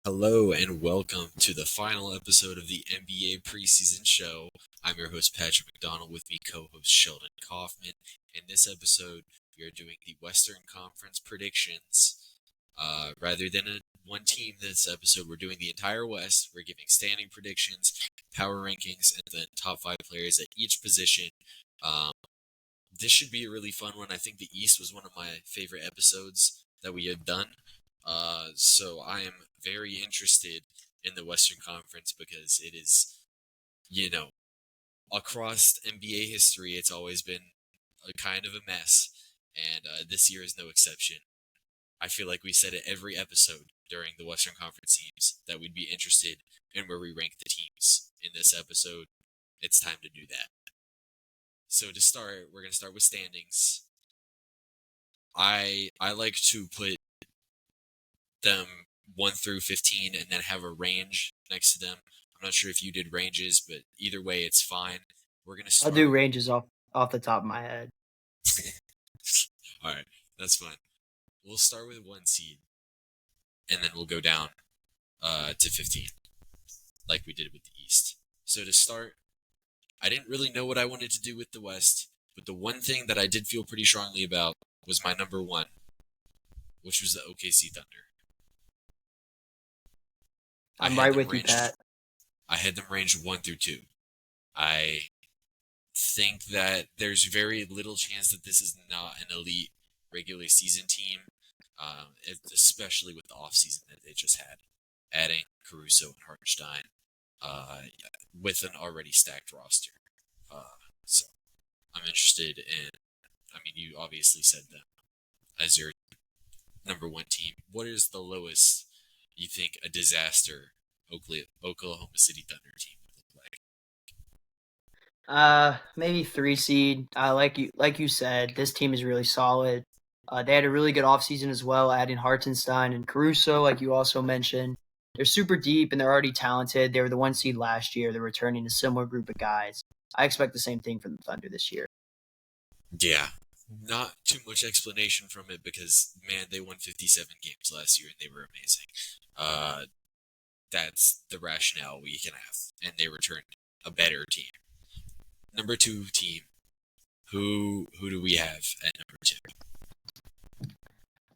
Hello and welcome to the final episode of the NBA preseason show. I'm your host Patrick McDonald, with me co-host Sheldon Kaufman. In this episode, we are doing the Western Conference predictions. Rather than one team this episode, we're doing the entire West. We're giving standing predictions, power rankings, and then top 5 players at each position. Um, this should be a really fun one. I think the East was one of my favorite episodes that we have done. So I am very interested in the Western Conference because it is, you know, across NBA history, it's always been a kind of a mess, and this year is no exception. I feel like we said it every episode during the Western Conference teams that we'd be interested in where we rank the teams. In this episode, it's time to do that. So to start, we're going to start with standings. I like to put them 1 through 15 and then have a range next to them. I'm not sure if you did ranges, but either way, it's fine. We're going to I'll do start. ranges off the top of my head. All right, that's fine. We'll start with 1 seed, and then we'll go down to 15, like we did with the East. So to start, I didn't really know what I wanted to do with the West, but the one thing that I did feel pretty strongly about was my number one, which was the OKC Thunder. I'm right with you, Pat. I had them ranged 1 through 2. I think that there's very little chance that this is not an elite regular season team, especially with the offseason that they just had, adding Caruso and Hartenstein with an already stacked roster. So I'm interested in, I mean, you obviously said them as your number one team. What is the lowest you think a disaster Oklahoma City Thunder team would look like? Maybe 3 seed. Like you said, this team is really solid. They had a really good offseason as well, adding Hartenstein and Caruso, like you also mentioned. They're super deep and they're already talented. They were the 1 seed last year. They're returning a similar group of guys. I expect the same thing from the Thunder this year. Yeah, not too much explanation from it because, man, they won 57 games last year and they were amazing. That's the rationale we can have, and they returned a better team. Number 2 team, who do we have at number 2?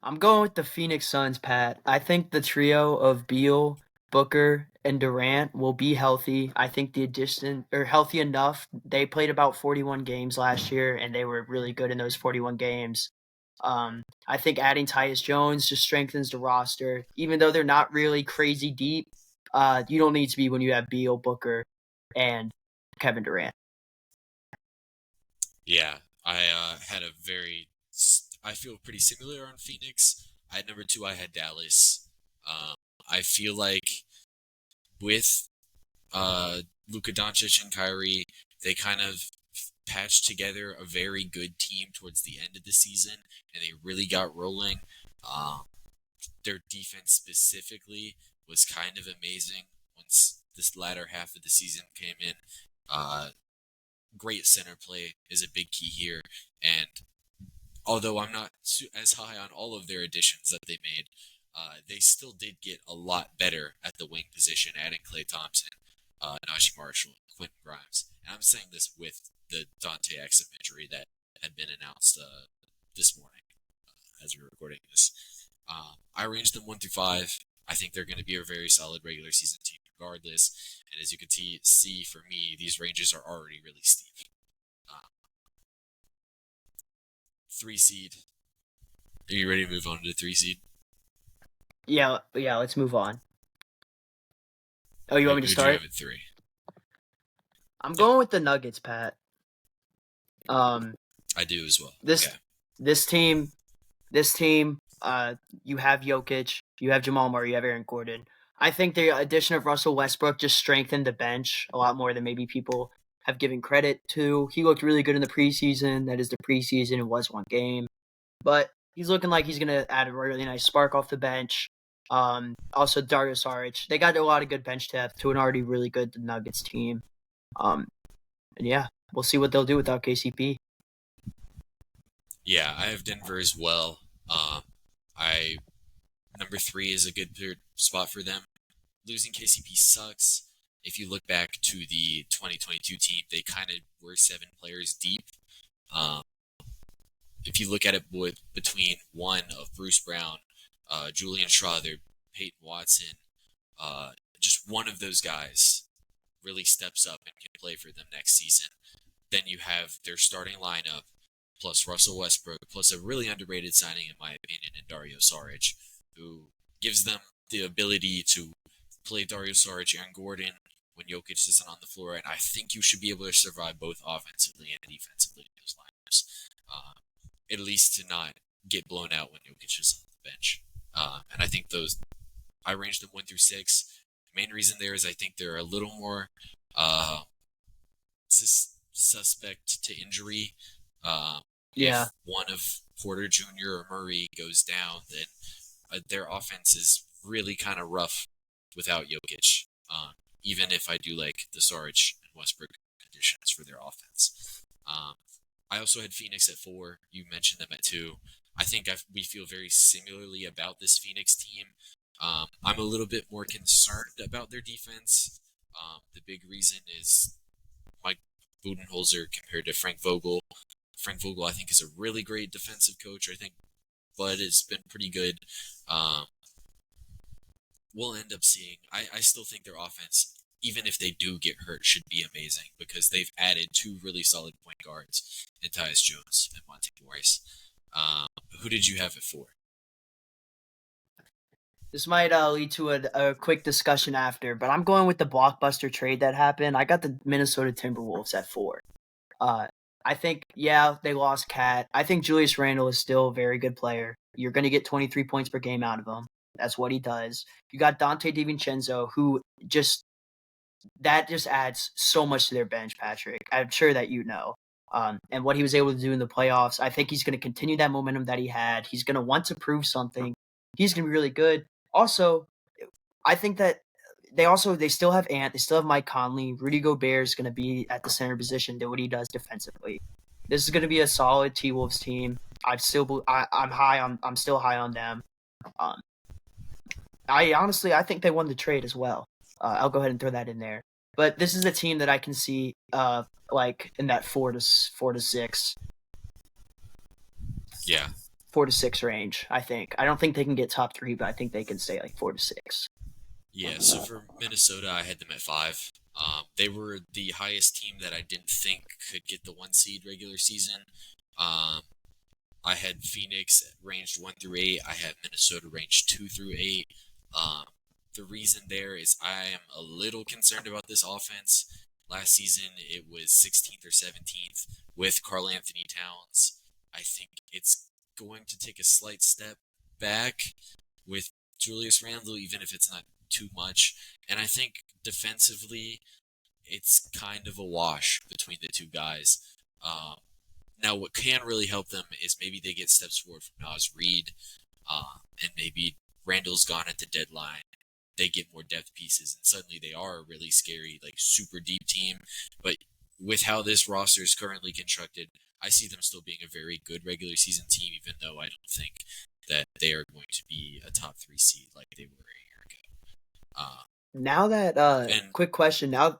I'm going with the Phoenix Suns, Pat. I think the trio of Beal, Booker, and Durant will be healthy. I think the addition are healthy enough. They played about 41 games last year, and they were really good in those 41 games. I think adding Tyus Jones just strengthens the roster. Even though they're not really crazy deep, you don't need to be when you have Beal, Booker, and Kevin Durant. Yeah, I I feel pretty similar on Phoenix. At number 2, I had Dallas. I feel like with Luka Doncic and Kyrie, they kind of patched together a very good team towards the end of the season, and they really got rolling. Their defense specifically was kind of amazing once this latter half of the season came in. Great center play is a big key here, and although I'm not as high on all of their additions that they made, they still did get a lot better at the wing position, adding Klay Thompson, Najee Marshall, and Quentin Grimes. And I'm saying this with the Dante Exum injury that had been announced this morning as we're recording this. I ranged them 1 through 5. I think they're going to be a very solid regular season team regardless. And as you can see for me, these ranges are already really steep. 3 seed. Are you ready to move on to the 3 seed? Yeah, let's move on. Oh, you want me to start? Who do you have at 3? I'm going with the Nuggets, Pat. I do as well. This team, you have Jokic, you have Jamal Murray, you have Aaron Gordon. I think the addition of Russell Westbrook just strengthened the bench a lot more than maybe people have given credit to. He looked really good in the preseason. That is the preseason. It was one game. But he's looking like he's going to add a really nice spark off the bench. Also, Dario Saric. They got a lot of good bench depth to an already really good Nuggets team. And yeah, we'll see what they'll do without KCP. Yeah, I have Denver as well. Number 3 is a good spot for them. losing KCP sucks. If you look back to the 2022 team, they kind of were 7 players deep. Um, if you look at it between one of Bruce Brown, Julian Schroeder, Peyton Watson, just one of those guys really steps up and can play for them next season. Then you have their starting lineup, plus Russell Westbrook, plus a really underrated signing, in my opinion, in Dario Saric, who gives them the ability to play Dario Saric, Aaron Gordon, when Jokic isn't on the floor, and I think you should be able to survive both offensively and defensively in those lineups, at least to not get blown out when Jokic is on the bench. And I think I ranged them 1 through 6. The main reason there is I think they're a little more suspect to injury. If one of Porter Jr. or Murray goes down, then their offense is really kind of rough without Jokic. Even if I do like the Saric and Westbrook conditions for their offense. I also had Phoenix at 4. You mentioned them at 2. I think we feel very similarly about this Phoenix team. I'm a little bit more concerned about their defense. The big reason is Mike Budenholzer compared to Frank Vogel. Frank Vogel, I think, is a really great defensive coach. I think Bud has been pretty good. We'll end up seeing. I still think their offense, even if they do get hurt, should be amazing because they've added 2 really solid point guards in Tyus Jones and Monte Morris. Who did you have it for? This might lead to a quick discussion after, but I'm going with the blockbuster trade that happened. I got the Minnesota Timberwolves at 4. I think, they lost Cat. I think Julius Randle is still a very good player. You're going to get 23 points per game out of him. That's what he does. You got Dante DiVincenzo, who just adds so much to their bench, Patrick. I'm sure that you know. And what he was able to do in the playoffs, I think he's going to continue that momentum that he had. He's going to want to prove something. He's going to be really good. Also, I think that they still have Ant, they still have Mike Conley. Rudy Gobert is going to be at the center position, do what he does defensively. This is going to be a solid T-Wolves team. I'm still high on them. I think they won the trade as well. I'll go ahead and throw that in there. But this is a team that I can see like in that 4 to 6. Yeah. 4 to 6 range, I think. I don't think they can get top 3, but I think they can stay like 4 to 6. Yeah, so for Minnesota, I had them at 5. They were the highest team that I didn't think could get the 1 seed regular season. I had Phoenix ranged 1 through 8. I had Minnesota ranged 2 through 8. The reason there is I am a little concerned about this offense. Last season, it was 16th or 17th with Karl Anthony Towns. I think it's going to take a slight step back with Julius Randle, even if it's not too much. And I think defensively, it's kind of a wash between the 2 guys. Now, what can really help them is maybe they get steps forward from Naz Reid, and maybe Randall's gone at the deadline. They get more depth pieces, and suddenly they are a really scary, like super deep team. But with how this roster is currently constructed, I see them still being a very good regular season team, even though I don't think that they are going to be a top 3 seed like they were a year ago. Now that quick question. Now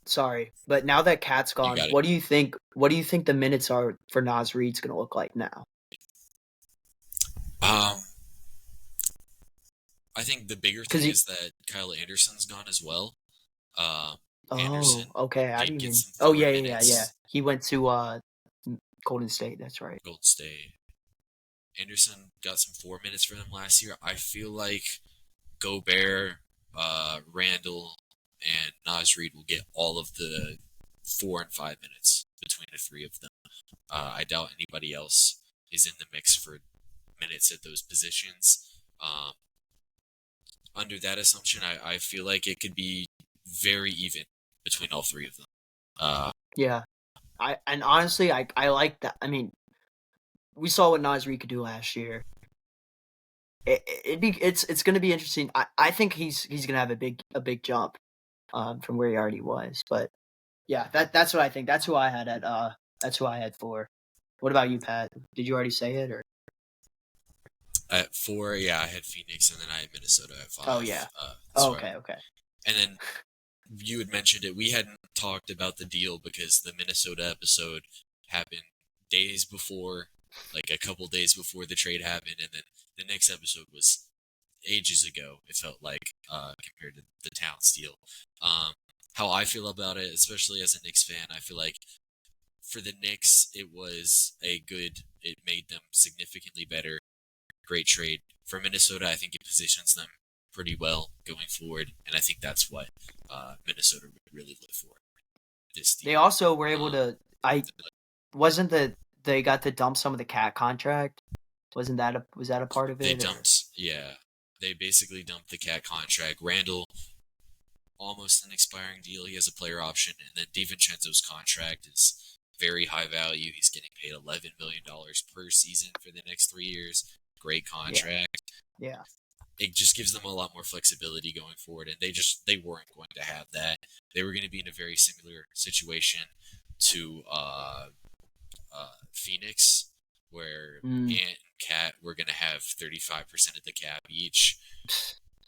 that Cat's gone, what do you think? What do you think the minutes are for Naz Reid's going to look like now? I think the bigger thing is that Kyle Anderson's gone as well. Anderson. Okay. I didn't even. Oh yeah. He went to Golden State. That's right. Golden State. Anderson got some 4 minutes for them last year. I feel like Gobert, Randall, and Naz Reid will get all of the 4 and 5 minutes between the 3 of them. I doubt anybody else is in the mix for minutes at those positions. Under that assumption, I feel like it could be very even between all 3 of them. Yeah. Honestly, I like that. I mean, we saw what Naz Reid could do last year. It's going to be interesting. I think he's going to have a big jump from where he already was. But yeah, that's what I think. That's who I had for. What about you, Pat? Did you already say it or? At 4, yeah, I had Phoenix, and then I had Minnesota at 5. Oh yeah. Oh, So, okay. and then you had mentioned it. We hadn't talked about the deal because the Minnesota episode happened days before, like a couple days before the trade happened, and then the Knicks episode was ages ago. It felt like compared to the Towns deal. How I feel about it, especially as a Knicks fan, I feel like for the Knicks, it was a good. It made them significantly better. Great trade for Minnesota. I think it positions them pretty well going forward, and I think that's what Minnesota would really live for. This They deal. also were able to. Wasn't that they got to dump some of the cat contract? Was that a part of They it? Or? dumped, yeah. They basically dumped the cat contract. Randall, almost an expiring deal. He has a player option, and then DiVincenzo's contract is very high value. He's getting paid $11 million per season for the next 3 years. Great contract. Yeah. It just gives them a lot more flexibility going forward, and they weren't going to have that. They were going to be in a very similar situation to Phoenix, where Ant and Cat were going to have 35% of the cap each.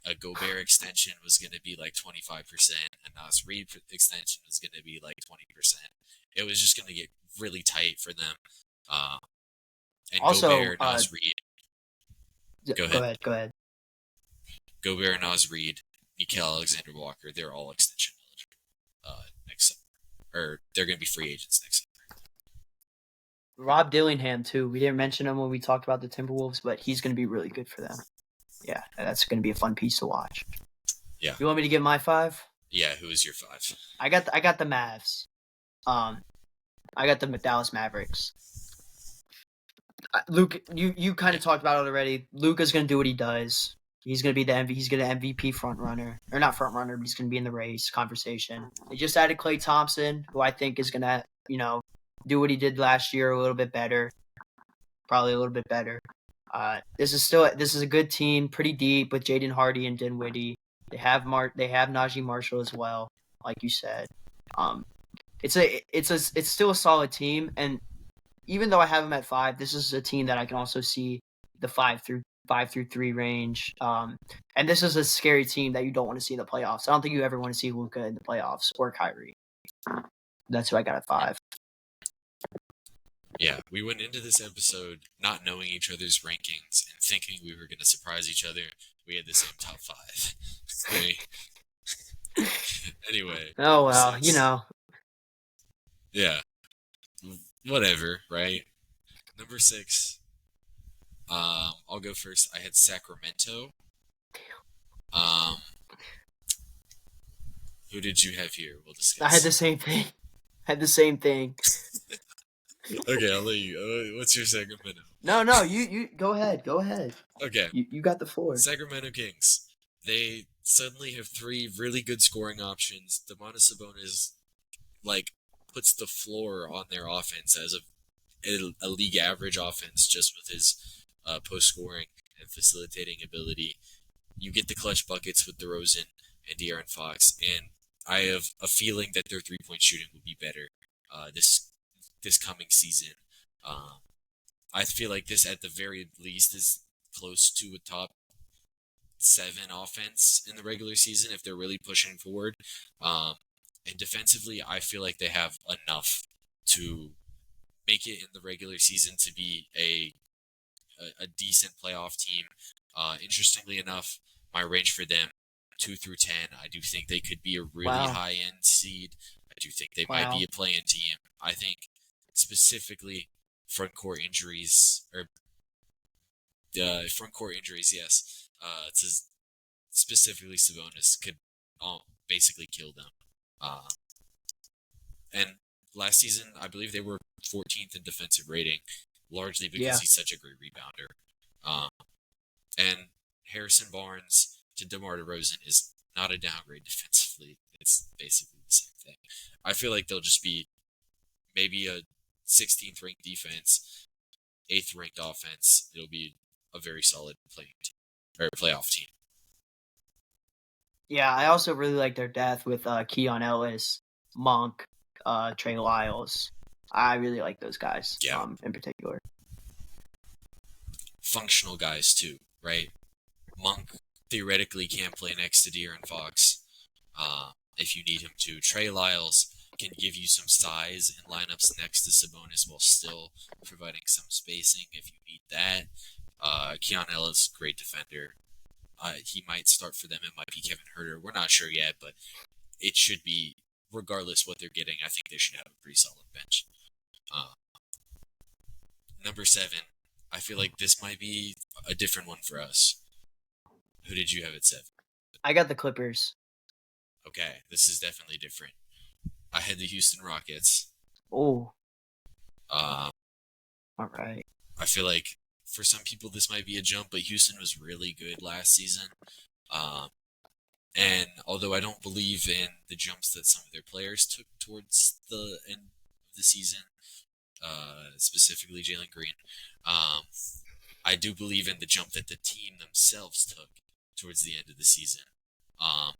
A Gobert extension was going to be like 25%. A Nas Reed extension was going to be like 20%. It was just going to get really tight for them. And Also, Gobert, Nas Reed. Go ahead. Go ahead. Gobert, Nas Reed, Nickeil Alexander-Walker, they're all extension eligible next summer. Or they're going to be free agents next summer. Rob Dillingham, too. We didn't mention him when we talked about the Timberwolves, but he's going to be really good for them. Yeah, that's going to be a fun piece to watch. Yeah. You want me to give my 5? Yeah, who is your 5? I got the Mavs. I got the Dallas Mavericks. Luke, you kind of talked about it already. Luka's going to do what he does. He's going to be he's going to MVP front runner. Or not front runner, but he's going to be in the race conversation. They just added Klay Thompson, who I think is going to, do what he did last year a little bit better. Probably a little bit better. This is a good team, pretty deep with Jaden Hardy and Dinwiddie. They have Najee Marshall as well, like you said. It's still a solid team, and even though I have them at 5, this is a team that I can also see the 5 through 3 range. And this is a scary team that you don't want to see in the playoffs. I don't think you ever want to see Luka in the playoffs or Kyrie. That's who I got at 5. Yeah, we went into this episode not knowing each other's rankings and thinking we were going to surprise each other. We had the same top 5. Anyway. Oh, well, 6. Yeah. Whatever, right? Number 6. I'll go first. I had Sacramento. Who did you have here? We'll discuss. I had the same thing. Okay, I'll let you. What's your Sacramento? No, you go ahead. Okay. You got the floor. Sacramento Kings. They suddenly have 3 really good scoring options. Domantas Sabonis, puts the floor on their offense as a league average offense just with his post scoring and facilitating ability. You get the clutch buckets with DeRozan and De'Aaron Fox, and I have a feeling that their 3-point shooting will be better this coming season. I feel like this, at the very least, is close to a top 7 offense in the regular season if they're really pushing forward. And defensively, I feel like they have enough to make it in the regular season to be a decent playoff team. Interestingly enough, my range for them, 2 through 10, I do think they could be a really high-end seed. I do think they might be a play-in team. I think specifically front court injuries, yes. Specifically Sabonis could basically kill them. And last season, I believe they were 14th in defensive rating, largely because he's such a great rebounder. And Harrison Barnes to DeMar DeRozan is not a downgrade defensively. It's basically the same thing. I feel like they'll just be maybe a 16th ranked defense, 8th ranked offense. It'll be a very solid playoff team. Yeah, I also really like their depth with Keon Ellis, Monk, Trey Lyles. I really like those guys in particular. Functional guys too, right? Monk theoretically can play next to De'Aaron Fox if you need him to. Trey Lyles can give you some size in lineups next to Sabonis while still providing some spacing if you need that. Keon Ellis, great defender. He might start for them. It might be Kevin Huerter. We're not sure yet, but it should be, regardless what they're getting, I think they should have a pretty solid bench. Uh, Number 7, I feel like this might be a different one for us. Who did you have at 7? I got the Clippers. Okay, this is definitely different. I had the Houston Rockets. Oh, Um, all right. I feel like for some people this might be a jump, but Houston was really good last season. Um, and although I don't believe in the jumps that some of their players took towards the end of the season, specifically Jalen Green, um, I do believe in the jump that the team themselves took towards the end of the season. Um,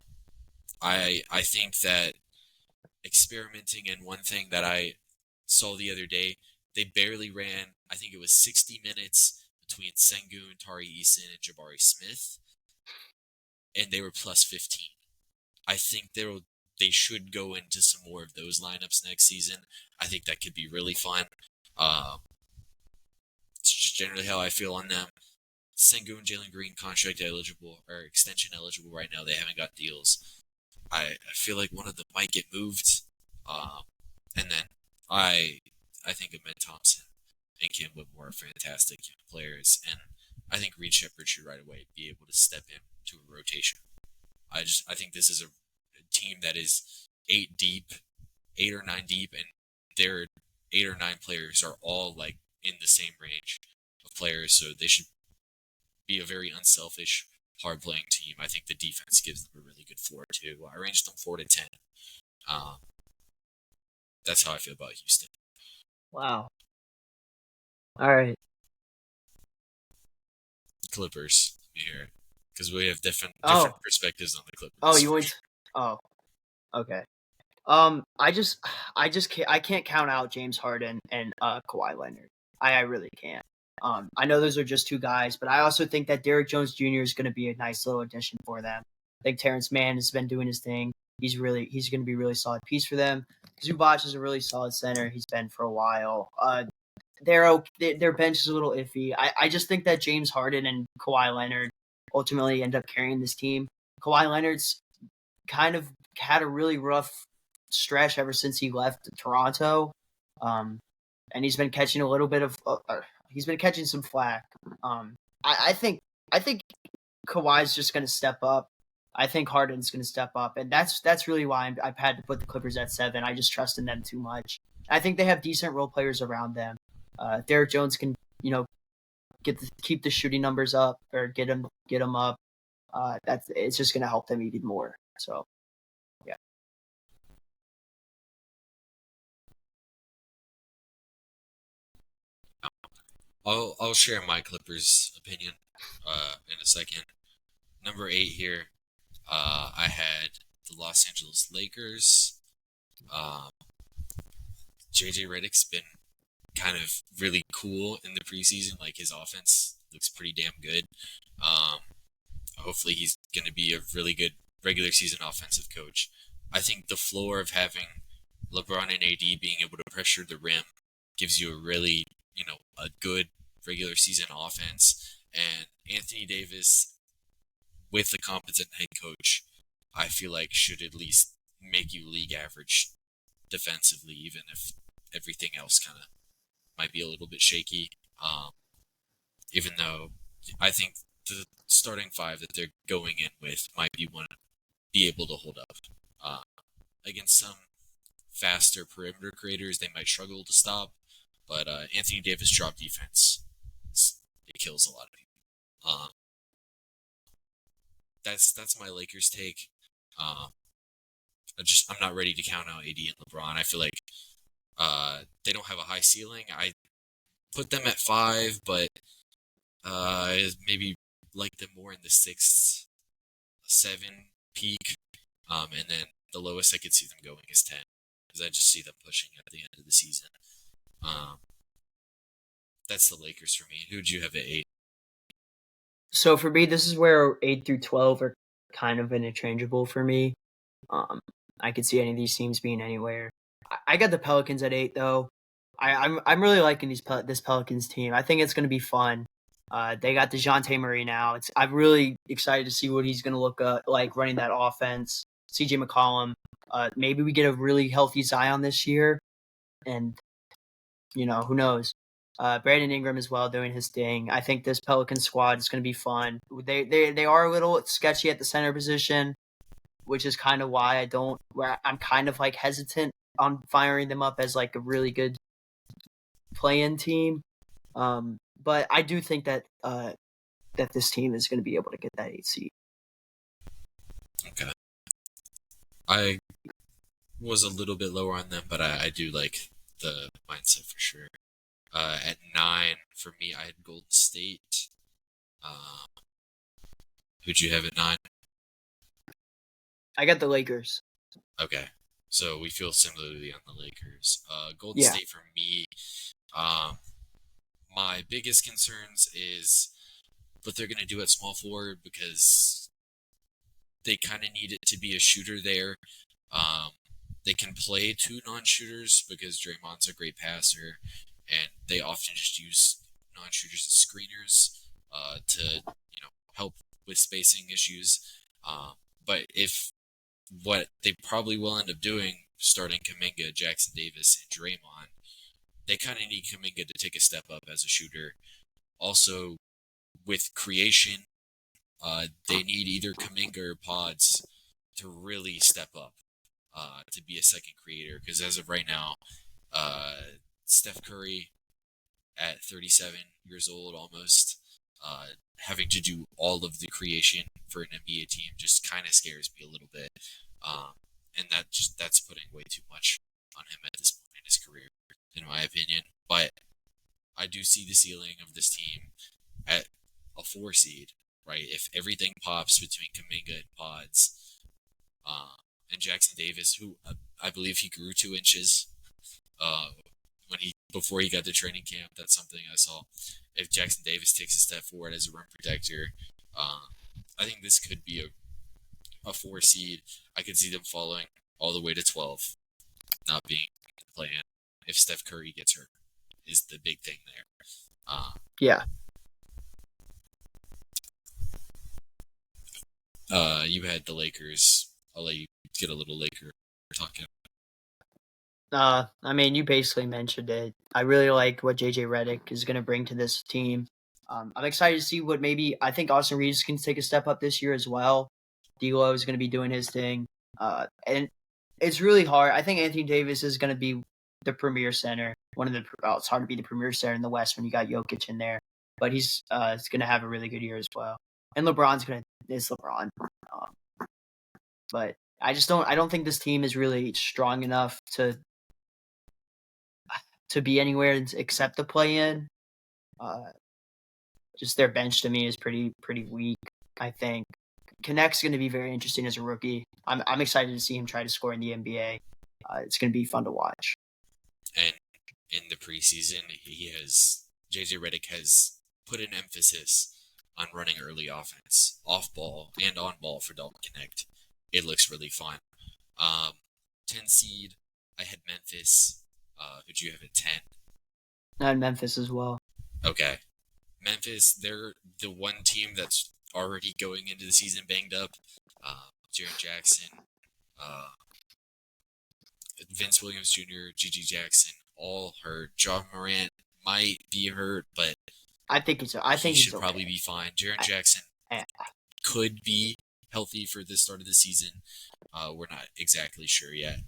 I think that experimenting in one thing that I saw the other day, they barely ran, I think it was 60 minutes between Sengun, Tari Eason, and Jabari Smith, and they were plus 15. I think they should go into some more of those lineups next season. I think that could be really fun. It's just generally how I feel on them. Sengun and Jalen Green contract eligible or extension eligible right now. They haven't got deals. I feel like one of them might get moved. And then I think Ahmed Thompson and Kim Whitmore are fantastic players, and I think Reed Shepard should right away be able to step into a rotation. I think this is a team that is 8 or 9 deep, and their 8 or 9 players are all like in the same range of players, so they should be a very unselfish, hard-playing team. I think the defense gives them a really good floor too. I ranged them 4 to 10. Um, that's how I feel about Houston. Wow. All right. Clippers here, because we have different perspectives on the Clippers. Oh, you went. Oh, okay. I can't count out James Harden and Kawhi Leonard. I really can't. I know those are just 2 guys, but I also think that Derrick Jones Jr. is going to be a nice little addition for them. I think Terrence Mann has been doing his thing. He's going to be a really solid piece for them. Zubac is a really solid center. He's been for a while. Their bench is a little iffy. I just think that James Harden and Kawhi Leonard ultimately end up carrying this team. Kawhi Leonard's kind of had a really rough stretch ever since he left Toronto, and he's been catching a little bit of he's been catching some flack. I think Kawhi's just going to step up. I think Harden's going to step up, and that's really why I've had to put the Clippers at 7. I just trust in them too much. I think they have decent role players around them. Derrick Jones can keep the shooting numbers up or get them up. It's just going to help them even more. So. I'll share my Clippers opinion in a second. Number 8 here, I had the Los Angeles Lakers. JJ Redick's been kind of really cool in the preseason. Like, his offense looks pretty damn good. Hopefully he's going to be a really good regular season offensive coach. I think the floor of having LeBron and AD being able to pressure the rim gives you a really, a good regular season offense. And Anthony Davis, with a competent head coach, I feel like should at least make you league average defensively, even if everything else kind of might be a little bit shaky. Even though I think the starting 5 that they're going in with might be able to hold up. Against some faster perimeter creators, they might struggle to stop, but Anthony Davis drop defense, it kills a lot of people. That's my Lakers take. I'm not ready to count out AD and LeBron. I feel like they don't have a high ceiling. I put them at 5, but maybe like them more in the 6, 7 peak, and then the lowest I could see them going is 10, because I just see them pushing at the end of the season. That's the Lakers for me. Who'd you have at 8? So for me, this is where 8 through 12 are kind of interchangeable for me. Um, I could see any of these teams being anywhere. I got the Pelicans at 8 though. I'm really liking this Pelicans team. I think it's going to be fun. They got DeJounte Murray now. I'm really excited to see what he's going to look like running that offense. CJ McCollum. Maybe we get a really healthy Zion this year, and who knows. Brandon Ingram as well doing his thing. I think this Pelican squad is going to be fun. They are a little sketchy at the center position, which is kind of why I'm kind of like hesitant on firing them up as like a really good play-in team. But I do think that this team is going to be able to get that 8 seed. Okay. I was a little bit lower on them, but I do like the mindset for sure. At 9, for me, I had Golden State. Who'd you have at 9? I got the Lakers. Okay. So we feel similarly on the Lakers. Golden Yeah, State for me, my biggest concerns is what they're going to do at small forward because they kind of need it to be a shooter there. Um, they can play 2 non-shooters because Draymond's a great passer, and they often just use non-shooters as screeners to help with spacing issues. But if what they probably will end up doing, starting Kuminga, Jackson Davis, and Draymond, they kind of need Kuminga to take a step up as a shooter. Also, with creation, they need either Kuminga or Pods to really step up to be a second creator. Because as of right now, Steph Curry at 37 years old almost, having to do all of the creation for an NBA team just kind of scares me a little bit. And that's putting way too much on him at this point in his career, in my opinion. But I do see the ceiling of this team at a 4 seed, right? If everything pops between Kuminga and Pods, and Jackson Davis, who I believe he grew 2 inches before he got to training camp. That's something I saw. If Jackson Davis takes a step forward as a rim protector, I think this could be a 4 seed. I could see them falling all the way to 12, not being play-in. If Steph Curry gets hurt, is the big thing there. yeah. You had the Lakers. I'll let you get a little Laker talking. I mean, you basically mentioned it. I really like what JJ Redick is going to bring to this team. I'm excited to see what I think Austin Reeves can take a step up this year as well. D'Lo is going to be doing his thing. And it's really hard. I think Anthony Davis is going to be the premier center. It's hard to be the premier center in the West when you got Jokic in there, but he's going to have a really good year as well. And it's LeBron. But I don't think this team is really strong enough to be anywhere except the play-in. Just their bench to me is pretty weak. I think Connect's going to be very interesting as a rookie. I'm excited to see him try to score in the NBA. It's going to be fun to watch. And in the preseason, JJ Redick has put an emphasis on running early offense, off ball and on ball for Dalton Connect. It looks really fun. 10 seed, I had Memphis. Who'd you have at 10? I had Memphis as well. Okay. Memphis, they're the one team that's already going into the season banged up. Jaren Jackson, Vince Williams Jr., Gigi Jackson, all hurt. John Morant might be hurt, but I think he should okay. probably be fine. Jaren Jackson could be healthy for the start of the season. We're not exactly sure yet.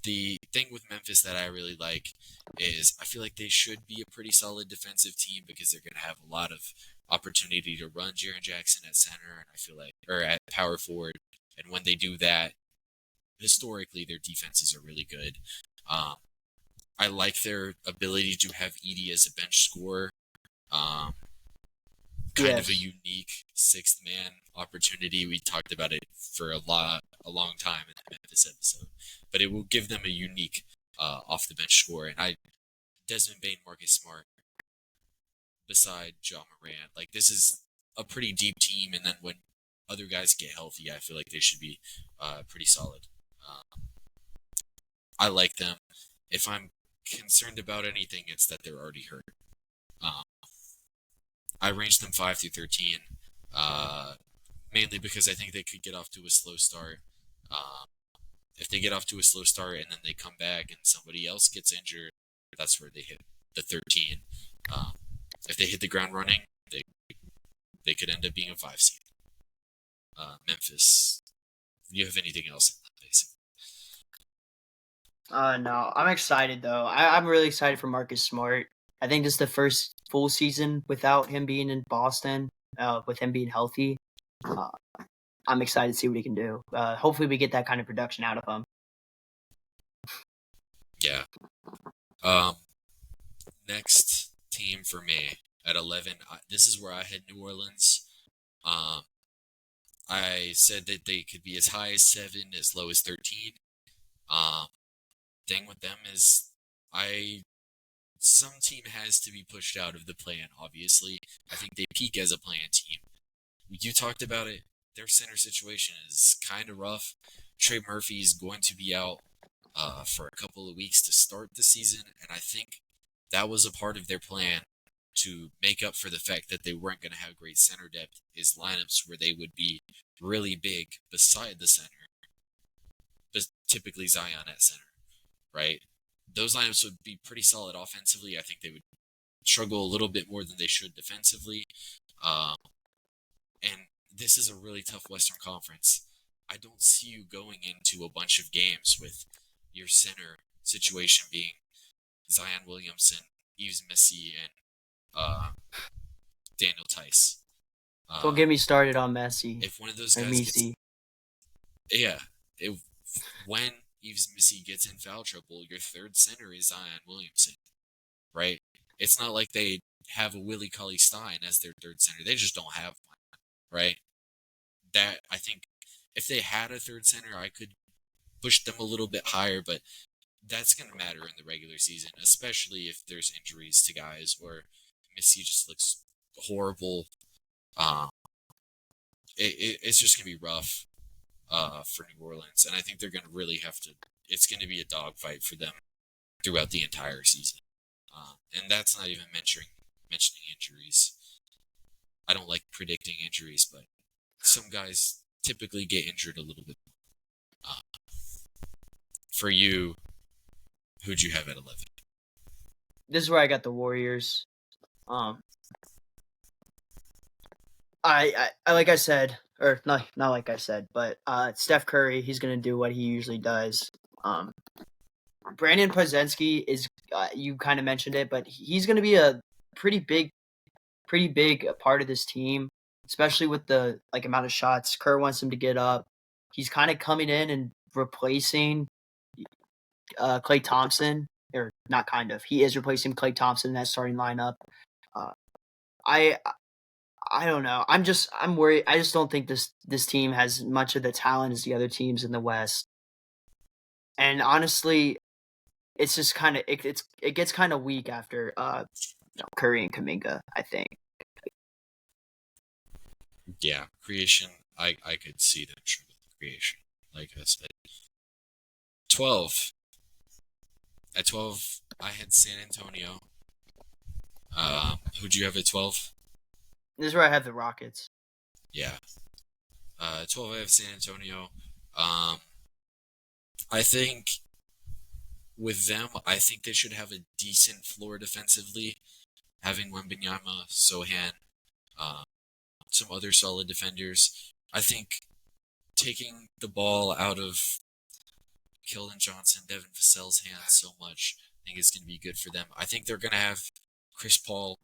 The thing with Memphis that I really like is I feel like they should be a pretty solid defensive team because they're going to have a lot of opportunity to run Jaren Jackson at center, and I feel like, or at power forward. And when they do that, historically their defenses are really good. I like their ability to have Edie as a bench scorer. Kind of a unique 6th man opportunity. We talked about it for a long time in the Memphis episode, but it will give them a unique off the bench score. And Desmond Bane, Marcus Smart, beside John Morant, like this is a pretty deep team, and then when other guys get healthy, I feel like they should be pretty solid. I like them. If I'm concerned about anything, it's that they're already hurt. Um, I ranged them 5 through 13, mainly because I think they could get off to a slow start. Um, if they get off to a slow start and then they come back and somebody else gets injured, that's where they hit the 13. Um, if they hit the ground running, they could end up being a 5 seed. Memphis. Do you have anything else in that, basically? No, I'm excited though. I'm really excited for Marcus Smart. I think this is the first full season without him being in Boston, with him being healthy. Uh, I'm excited to see what he can do. Hopefully, we get that kind of production out of him. Yeah. Next team for me at 11. This is where I had New Orleans. I said that they could be as high as 7, as low as 13. Thing with them is, some team has to be pushed out of the play-in, obviously. I think they peak as a play-in team. You talked about it. Their center situation is kind of rough. Trey Murphy is going to be out for a couple of weeks to start the season, and I think that was a part of their plan to make up for the fact that they weren't going to have great center depth, is lineups where they would be really big beside the center, but typically Zion at center, right? Those lineups would be pretty solid offensively. I think they would struggle a little bit more than they should defensively. And this is a really tough Western Conference. I don't see you going into a bunch of games with your center situation being Zion Williamson, Yves Messi, and Daniel Tice. Don't get me started on Messi. If one of those guys when Yves Messi gets in foul trouble, your third center is Zion Williamson, right? It's not like they have a Willie Cauley-Stein as their third center. They just don't have one, right? That, I think, if they had a third center, I could push them a little bit higher, but that's going to matter in the regular season, especially if there's injuries to guys or Messi just looks horrible. It's just going to be rough for New Orleans, and I think they're going to really have to. It's going to be a dogfight for them throughout the entire season, and that's not even mentioning injuries. I don't like predicting injuries, but some guys typically get injured a little bit. For you, who'd you have at 11? This is where I got the Warriors. I like I said, or not like I said, but Steph Curry, he's gonna do what he usually does. Brandon Posensky is, you kind of mentioned it, but he's gonna be a pretty big part of this team, especially with the amount of shots Kerr wants him to get up. He's kind of coming in and replacing Klay Thompson, or not kind of. He is replacing Klay Thompson in that starting lineup. I don't know. I'm worried. I just don't think this team has much of the talent as the other teams in the West. And honestly, it's just kind of it gets kind of weak after Curry and Kuminga, I think. Yeah, creation. I could see them struggle with creation. Like I said, 12. At 12, I had San Antonio. Who'd you have at 12? This is where I have the Rockets. Yeah. 12, I have San Antonio. I think with them, I think they should have a decent floor defensively, having Wembanyama, Sohan, some other solid defenders. I think taking the ball out of Keldon Johnson, Devin Vassell's hands so much, I think is going to be good for them. I think they're going to have Chris Paul,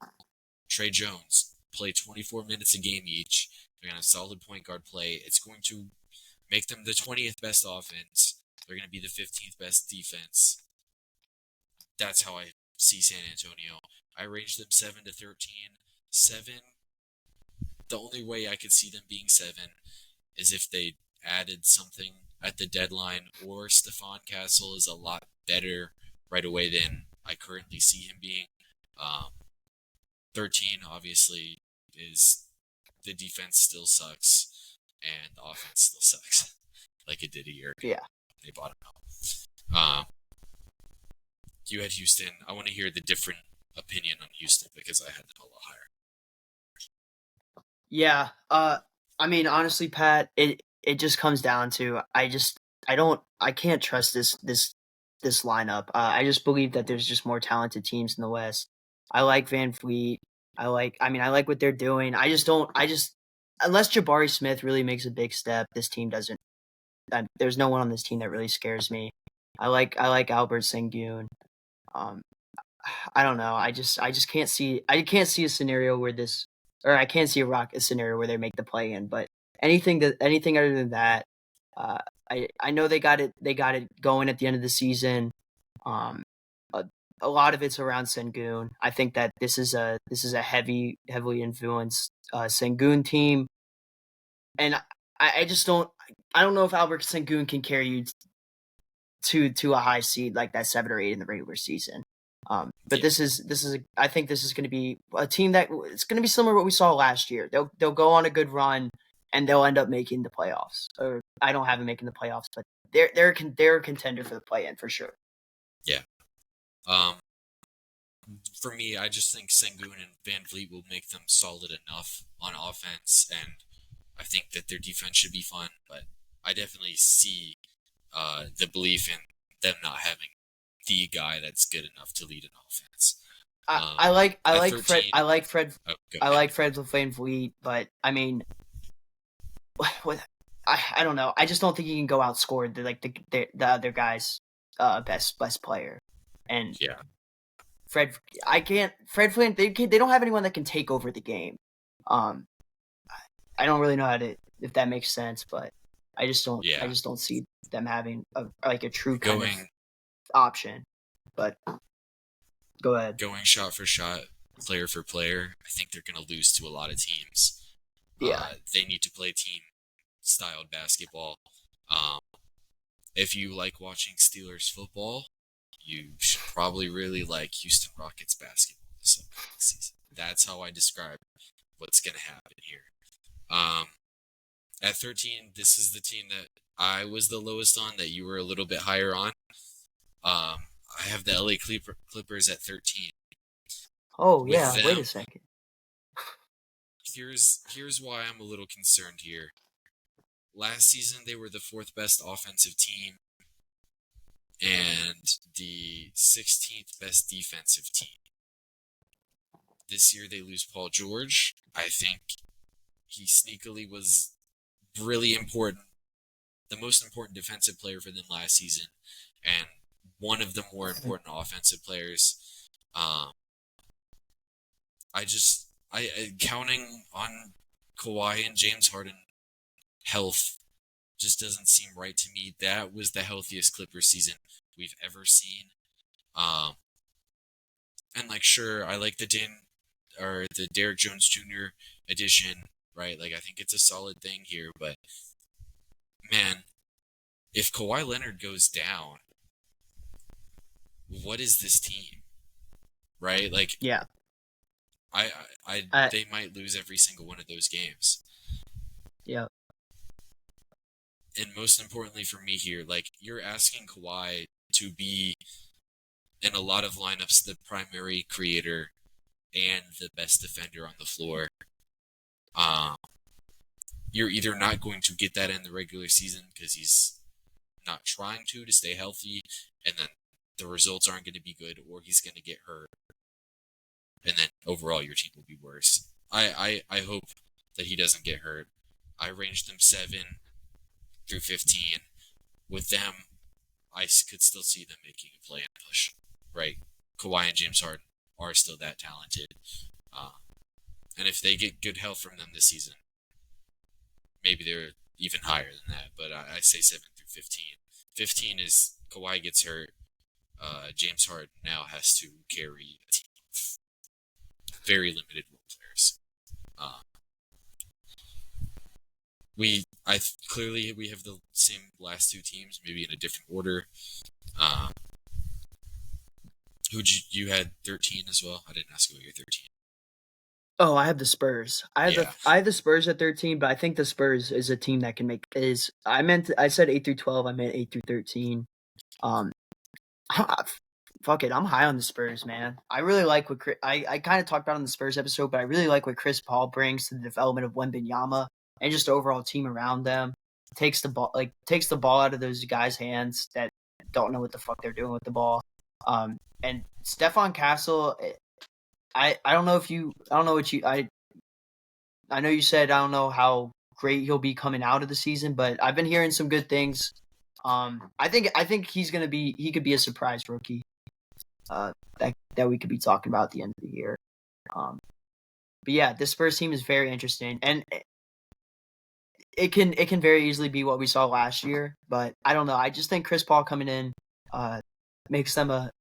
Trey Jones play 24 minutes a game each. They're going to have solid point guard play. It's going to make them the 20th best offense. They're going to be the 15th best defense. That's how I see San Antonio. I ranged them 7 to 13. 7, the only way I could see them being 7 is if they added something at the deadline, or Stephon Castle is a lot better right away than I currently see him being. 13, obviously, is the defense still sucks and the offense still sucks, like it did a year ago. Yeah. They bought him out. You had Houston. I want to hear the different opinion on Houston because I had them a lot higher. Yeah. I mean, honestly, Pat, it just comes down to I can't trust this lineup. I just believe that there's just more talented teams in the West. I like Van Fleet. I like what they're doing. Unless Jabari Smith really makes a big step, this team doesn't. There's no one on this team that really scares me. I like Albert Sengun. Um, I don't know. I just can't see a scenario where this, or I can't see a scenario where they make the play in. But anything other than that, uh, I know they got it going at the end of the season. Um, a, a lot of it's around Sengun. I think that this is a heavily influenced Sengun team, and I just I don't know if Albert Sengun can carry you to a high seed like that 7 or 8 in the regular season. But Yeah, I think this is going to be a team that it's going to be similar to what we saw last year. They'll go on a good run and they'll end up making the playoffs. Or I don't have them making the playoffs, but they're a contender for the play in for sure. yeah. Um, for me, I just think Sengun and Van Vliet will make them solid enough on offense, and I think that their defense should be fun. But I definitely see the belief in them not having the guy that's good enough to lead an offense. I At like Fred 13, oh, go I ahead. like Fred Van Vliet, but I mean, what I don't know. I just don't think he can go outscore the other guy's best player. And Yeah, Fred, I can't. Fred Flynn, they don't have anyone that can take over the game. Um, I don't really know how to if that makes sense, but I yeah. just don't see them having a true kind of Going option. But go ahead. going shot for shot, player for player, I think they're going to lose to a lot of teams. Yeah, They need to play team styled basketball. Um, if you like watching Steelers football, you should probably really like Houston Rockets basketball this upcoming season. That's how I describe what's going to happen here. Um, at 13, this is the team that I was the lowest on, that you were a little bit higher on. I have the LA Clippers at 13. Oh With yeah. Wait them, a second. here's why I'm a little concerned here. Last season, they were the fourth best offensive team and the 16th best defensive team. This year, they lose Paul George. I think he sneakily was really important, the most important defensive player for them last season, and one of the more important offensive players. Um, I counting on Kawhi and James Harden health just doesn't seem right to me. That was the healthiest Clippers season we've ever seen. Um, and like, sure, I like the Derrick Jones Jr. edition, right? Like, I think it's a solid thing here, but man, if Kawhi Leonard goes down, what is this team, right? Like, Yeah. they might lose every single one of those games. Yeah. And most importantly for me here, like, you're asking Kawhi to be in a lot of lineups the primary creator and the best defender on the floor. Um, you're either not going to get that in the regular season because he's not trying to stay healthy, and then the results aren't going to be good, or he's going to get hurt, and then overall your team will be worse. I hope that he doesn't get hurt. I ranged them 7 through 15. With them, I could still see them making a play and push. Right, Kawhi and James Harden are still that talented, and if they get good health from them this season, maybe they're even higher than that. But I say 7 through 15. 15 is Kawhi gets hurt. James Harden now has to carry a team of very limited role players. Uh, clearly we have the same last two teams, maybe in a different order. Who you had 13 as well? I didn't ask about your 13. Oh, I have the Spurs. Yeah. I have the Spurs at 13, but I think the Spurs is a team that can make is I said 8 through 12, I meant 8 through 13. Um fuck it, I'm high on the Spurs, man. I really like what I kind of talked about on the Spurs episode, but I really like what Chris Paul brings to the development of Wembanyama and just the overall team around them. Takes the ball out of those guys' hands that don't know what the fuck they're doing with the ball. And Stephon Castle, I don't know if you I don't know what you I know you said I don't know how great he'll be coming out of the season, but I've been hearing some good things. I think he could be a surprise rookie. That we could be talking about at the end of the year. Um, but yeah, this Spurs team is very interesting, and it can very easily be what we saw last year. But I don't know. I just think Chris Paul coming in uh, makes them a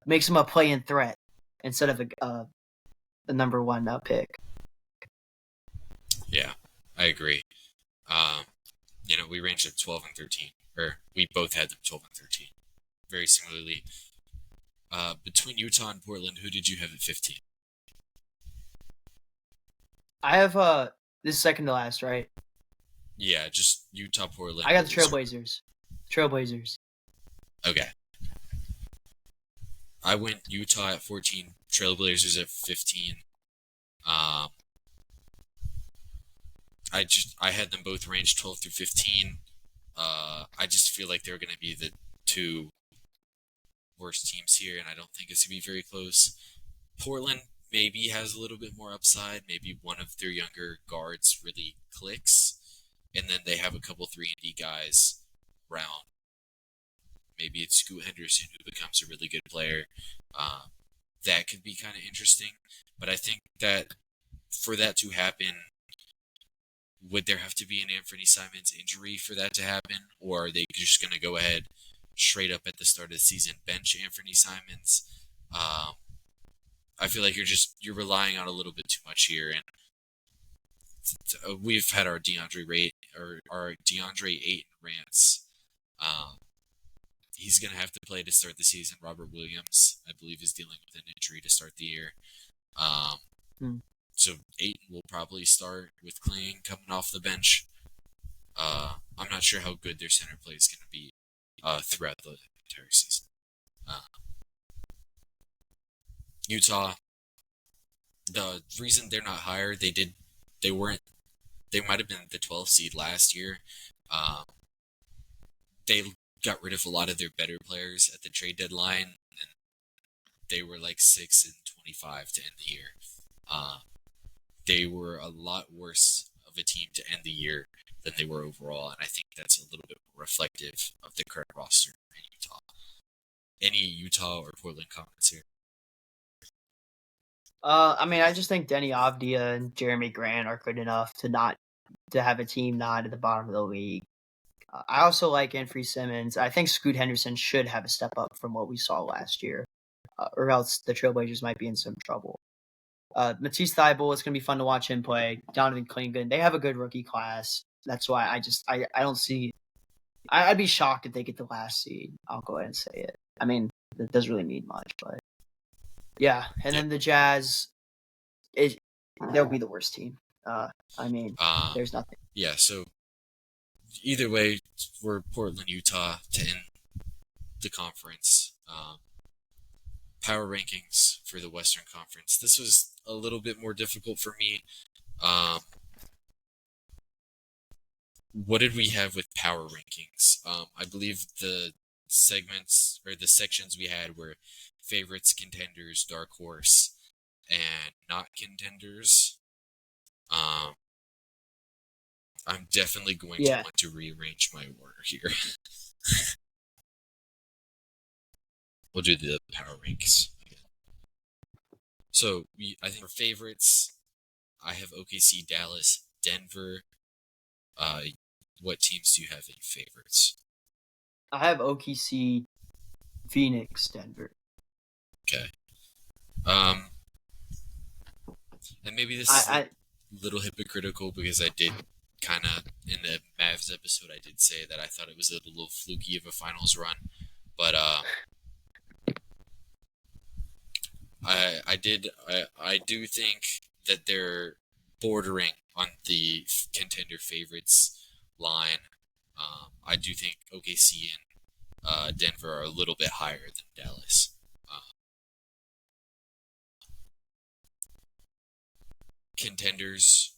play-in threat instead of a number one pick. Yeah, I agree. Um, we ranged at 12 and 13, or we both had them 12 and 13. Very similarly. Between Utah and Portland, who did you have at 15? I have this is second to last, right? Yeah, just Utah, Portland. I got What the was Trailblazers. Trailblazers. Okay. I went Utah at 14, Trailblazers at 15. Um, I had them both ranged 12 through 15. I just feel like they're going to be the two worst teams here, and I don't think it's going to be very close. Portland maybe has a little bit more upside. Maybe one of their younger guards really clicks, and then they have a couple 3-and-D guys around. Maybe it's Scoot Henderson who becomes a really good player. That could be kind of interesting, but I think that for that to happen, would there have to be an Anthony Simons injury for that to happen, or are they just going to go ahead straight up at the start of the season bench Anthony Simons? I feel like you're relying on a little bit too much here, and we've had our our DeAndre Ayton rants. He's going to have to play to start the season. Robert Williams, I believe, is dealing with an injury to start the year. Hmm. So Ayton will probably start with Kling coming off the bench. I'm not sure how good their center play is going to be throughout the entire season. Utah, the reason they're not higher, they weren't, they might have been the 12th seed last year. They got rid of a lot of their better players at the trade deadline, and they were like 6 and 25 to end the year. They were a lot worse of a team to end the year than they were overall, and I think that's a little bit more reflective of the current roster in Utah. Any Utah or Portland comments here? I mean, I just think Denny Avdia and Jeremy Grant are good enough to have a team not at the bottom of the league. I also like Anthony Simmons. I think Scoot Henderson should have a step up from what we saw last year, or else the Trailblazers might be in some trouble. Matisse Thybulle, it's going to be fun to watch him play. Donovan Clingan, they have a good rookie class. That's why I don't see. I'd be shocked if they get the last seed. I'll go ahead and say it. I mean, that doesn't really mean much, but yeah. And then the Jazz, they'll be the worst team. I mean, there's nothing. Yeah, so either way, we're Portland, Utah to end the conference. Power rankings for the Western Conference. This was a little bit more difficult for me. What did we have with power rankings? I believe the segments or the sections we had were favorites, contenders, dark horse, and not contenders. I'm definitely going to want to rearrange my order here. We'll do the power ranks again. So I think for favorites, I have OKC, Dallas, Denver. What teams do you have in favorites? I have OKC, Phoenix, Denver. Okay. And maybe this is a little hypocritical because I did kind of, in the Mavs episode, I did say that I thought it was a little fluky of a finals run. But I do think that they're bordering on the contender favorites line. I do think OKC and Denver are a little bit higher than Dallas. Contenders,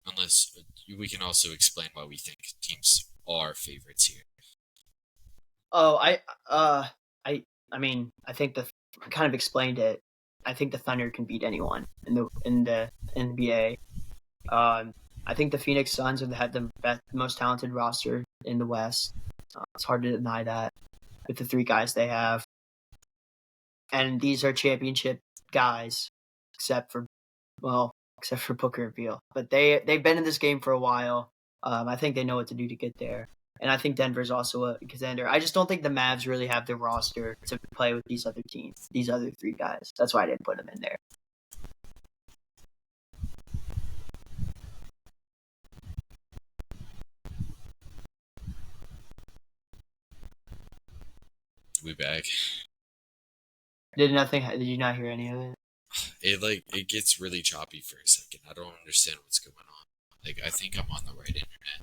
unless we can also explain why we think teams are favorites here. Oh, I mean, I think I kind of explained it. I think the Thunder can beat anyone in the NBA. I think the Phoenix Suns had the most talented roster in the West. It's hard to deny that with the three guys they have, and these are championship guys, except for Booker and Beal. But they've been in this game for a while. I think they know what to do to get there. And I think Denver's also a contender. I just don't think the Mavs really have the roster to play with these other teams, these other three guys. That's why I didn't put them in there. We back. Did you not hear any of it? It gets really choppy for a second. I don't understand what's going on. I think I'm on the right internet.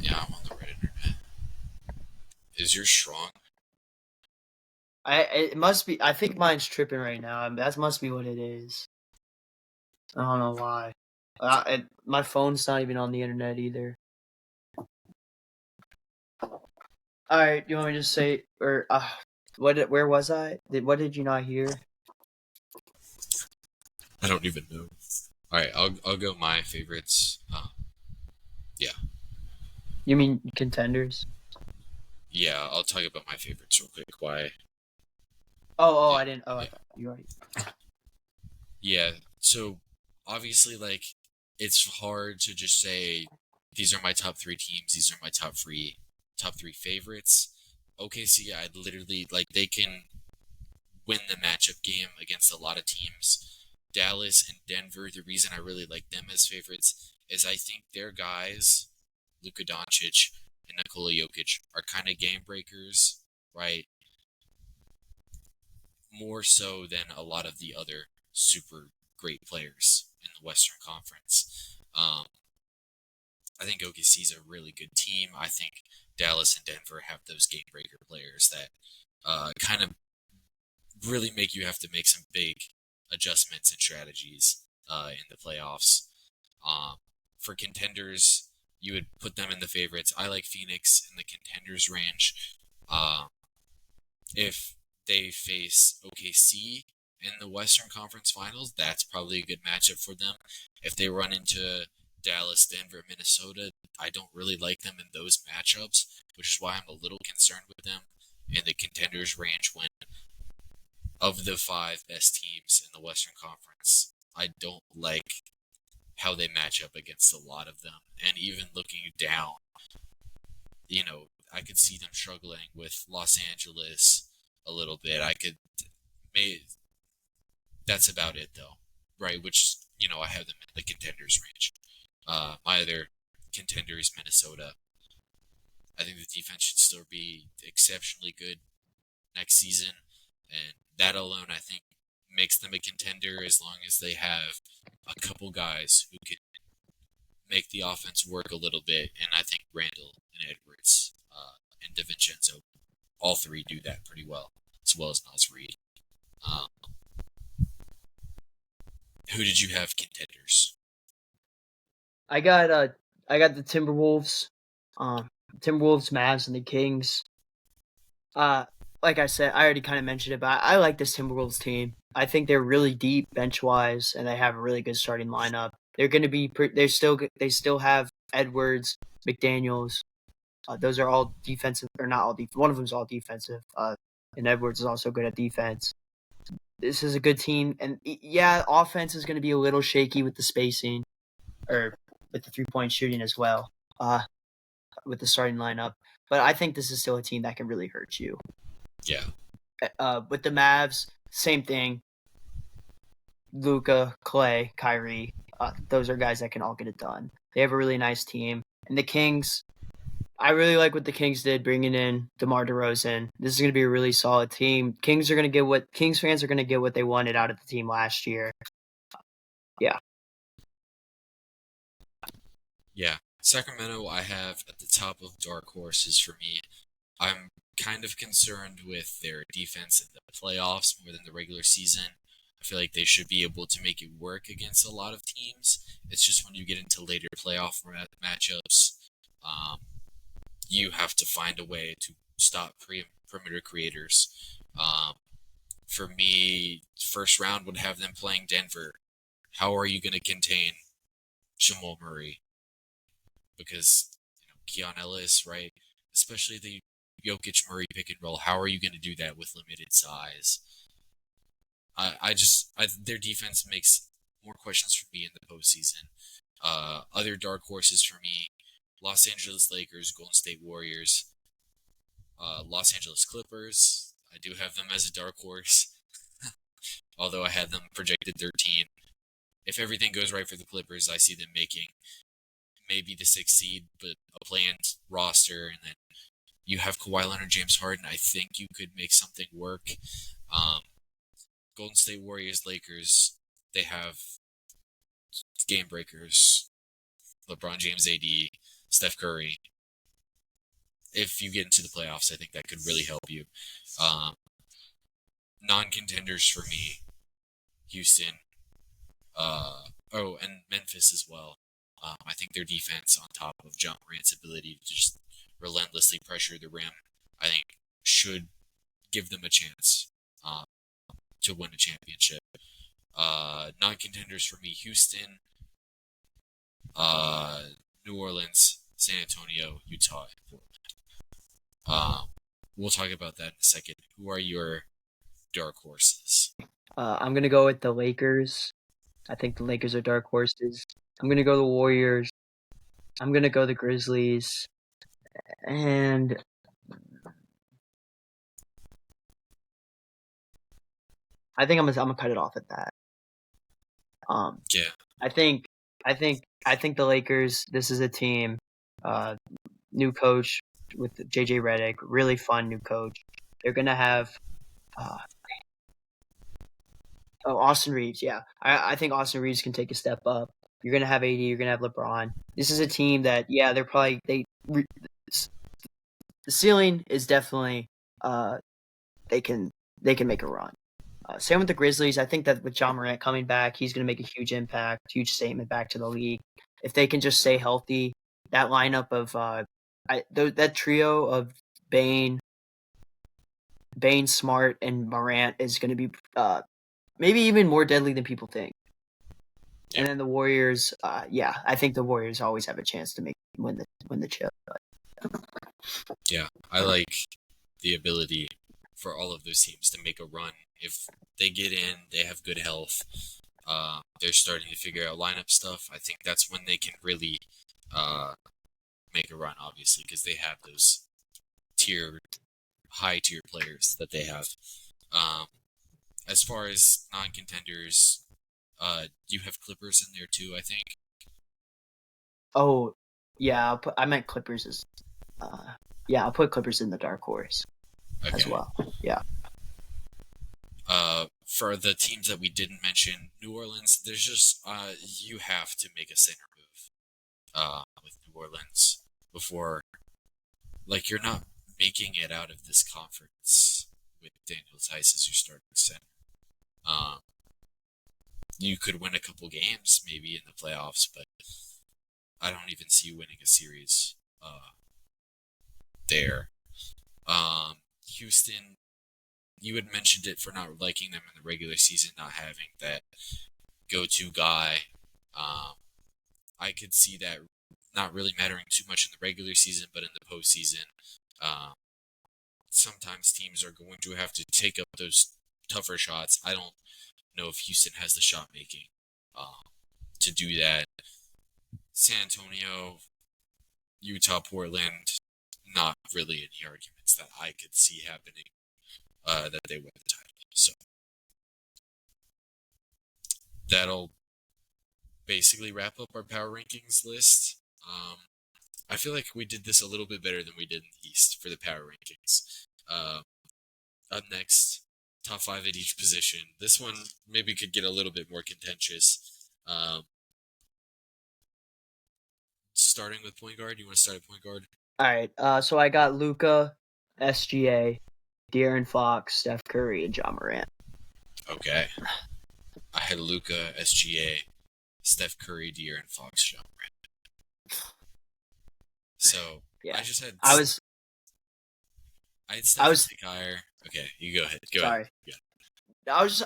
Yeah, I'm on the right internet. Is yours strong? It must be. I think mine's tripping right now. That must be what it is. I don't know why. My phone's not even on the internet either. All right, you want me to say or where was I? What did you not hear? I don't even know. All right, I'll go my favorites. Yeah. You mean contenders? Yeah, I'll talk about my favorites real quick. Why? Oh, Yeah, I didn't. Oh, yeah. I thought you already. Yeah. So obviously, it's hard to just say these are my top three teams. These are my top three favorites. OKC, I literally they can win the matchup game against a lot of teams. Dallas and Denver, the reason I really like them as favorites is I think their guys, Luka Doncic and Nikola Jokic, are kind of game breakers, right? More so than a lot of the other super great players in the Western Conference. I think OKC is a really good team. I think Dallas and Denver have those game breaker players that kind of really make you have to make some big adjustments and strategies in the playoffs. For contenders, you would put them in the favorites. I like Phoenix in the contenders range. If they face OKC in the Western Conference Finals, that's probably a good matchup for them. If they run into Dallas, Denver, Minnesota, I don't really like them in those matchups, which is why I'm a little concerned with them in the contenders range when of the five best teams in the Western Conference, I don't like how they match up against a lot of them. And even looking down, I could see them struggling with Los Angeles a little bit. That's about it though, right? Which, I have them in the contenders range. My other contender is Minnesota. I think the defense should still be exceptionally good next season, and that alone, I think, makes them a contender as long as they have a couple guys who can make the offense work a little bit, and I think Randall and Edwards and DiVincenzo, all three do that pretty well, as well as Naz Reid. Who did you have contenders? I got the Timberwolves, Mavs, and the Kings. Like I said, I already kind of mentioned it, but I like this Timberwolves team. I think they're really deep bench wise, and they have a really good starting lineup. They're going to be. They still have Edwards, McDaniels. Those are all defensive, or not all defensive. One of them's all defensive. And Edwards is also good at defense. This is a good team, and yeah, offense is going to be a little shaky with the spacing, or with the 3-point shooting as well. With the starting lineup, but I think this is still a team that can really hurt you. Yeah. With the Mavs, same thing. Luka, Clay, Kyrie, those are guys that can all get it done. They have a really nice team. And the Kings, I really like what the Kings did bringing in DeMar DeRozan. This is going to be a really solid team. Kings fans are going to get what they wanted out of the team last year. Yeah. Yeah. Sacramento, I have at the top of dark horses for me. I'm kind of concerned with their defense in the playoffs more than the regular season. I feel like they should be able to make it work against a lot of teams. It's just when you get into later playoff matchups, um, you have to find a way to stop perimeter creators. Um, for me, first round would have them playing Denver. How are you going to contain Jamal Murray? Because Keon Ellis, right? Especially the Jokic Murray pick and roll. How are you going to do that with limited size? Their defense makes more questions for me in the postseason. Other dark horses for me: Los Angeles Lakers, Golden State Warriors, Los Angeles Clippers. I do have them as a dark horse, although I had them projected 13. If everything goes right for the Clippers, I see them making maybe the 6th seed, but a planned roster, and then you have Kawhi Leonard, James Harden. I think you could make something work. Um, Golden State Warriors, Lakers, they have game breakers. LeBron James, AD, Steph Curry. If you get into the playoffs, I think that could really help you. Um, Non-contenders for me: Houston, and Memphis as well. I think their defense, on top of John Morant's ability to just relentlessly pressure the rim, I think should give them a chance to win a championship. Non-contenders for me: Houston, uh, New Orleans, San Antonio, Utah, and Portland. We'll talk about that in a second. Who are your dark horses? I'm gonna go with the Lakers. I think the Lakers are dark horses. I'm gonna go the Warriors. I'm gonna go the Grizzlies, and I think I'm gonna cut it off at that. Yeah, I think the Lakers. This is a team. New coach with JJ Redick, really fun new coach. They're gonna have uh, Austin Reeves. Yeah, I think Austin Reeves can take a step up. You're gonna have AD. You're gonna have LeBron. This is a team that they're probably the ceiling is definitely they can make a run. Same with the Grizzlies. I think that with John Morant coming back, he's going to make a huge impact, huge statement back to the league. If they can just stay healthy, that lineup of that trio of Bane, Smart, and Morant is going to be maybe even more deadly than people think. yeah, And then the Warriors, I think the Warriors always have a chance to win the chip. yeah. I like the ability for all of those teams to make a run. If they get in, they have good health. They're starting to figure out lineup stuff. I think that's when they can really make a run, obviously, because they have those high tier players that they have. Um, as far as non-contenders, you have Clippers in there too, I think. Oh, yeah, I meant Clippers as I'll put Clippers in the dark horse as Okay. well. Yeah. For the teams that we didn't mention, New Orleans, there's just you have to make a center move with New Orleans before, like, you're not making it out of this conference with Daniel Tice as your starting center. Um, you could win a couple games maybe in the playoffs, but I don't even see you winning a series there. Houston, you had mentioned it for not liking them in the regular season, not having that go-to guy. I could see that not really mattering too much in the regular season, but in the postseason, um, sometimes teams are going to have to take up those tougher shots. I don't know if Houston has the shot making to do that. San Antonio, Utah, Portland, not really any arguments that I could see happening that they win the title. So that'll basically wrap up our power rankings list. I feel like we did this a little bit better than we did in the East for the power rankings. Up next, top 5 at each position. This one maybe could get a little bit more contentious. Um, Starting with point guard, you want to start at point guard? All right. So I got Luca, SGA, De'Aaron Fox, Steph Curry, and John Morant. Okay. I had Luca, SGA, Steph Curry, De'Aaron Fox, John Morant. So Yeah. I just had I was I had I Steph a was tick higher. Okay, you go ahead. Go ahead. sorry. Yeah.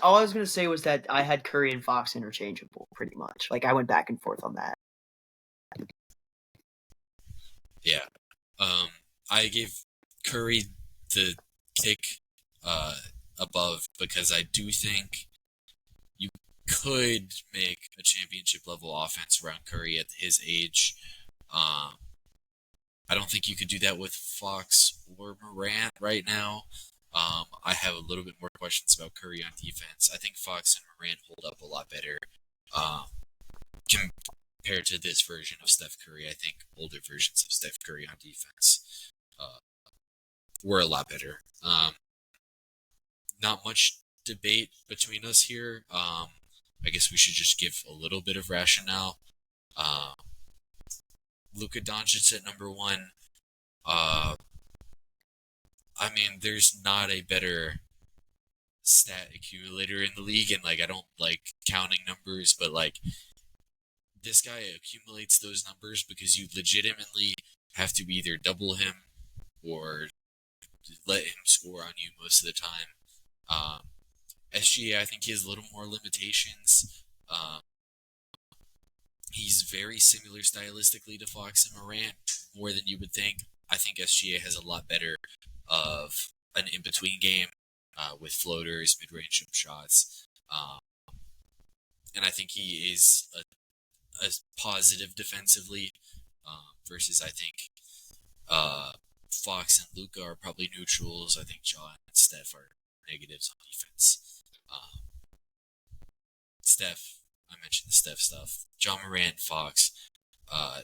All I was gonna say was that I had Curry and Fox interchangeable, pretty much. Like I went back and forth on that. Yeah. I gave Curry the kick uh, above because I do think you could make a championship level offense around Curry at his age. Um, I don't think you could do that with Fox or Morant right now. I have a little bit more questions about Curry on defense. I think Fox and Morant hold up a lot better um, compared to this version of Steph Curry. I think older versions of Steph Curry on defense uh, were a lot better. Not much debate between us here. I guess we should just give a little bit of rationale. Uh, Luka Doncic at number one. Uh, I mean, there's not a better stat accumulator in the league, and like I don't like counting numbers, but like this guy accumulates those numbers because you legitimately have to either double him or let him score on you most of the time. SGA, I think he has a little more limitations. He's very similar stylistically to Fox and Morant, more than you would think. I think SGA has a lot better of an in-between game with floaters, mid-range jump shots. And I think he is a positive defensively versus I think Fox and Luca are probably neutrals. I think John and Steph are negatives on defense. Steph, I mentioned the Steph stuff. John Morant, Fox,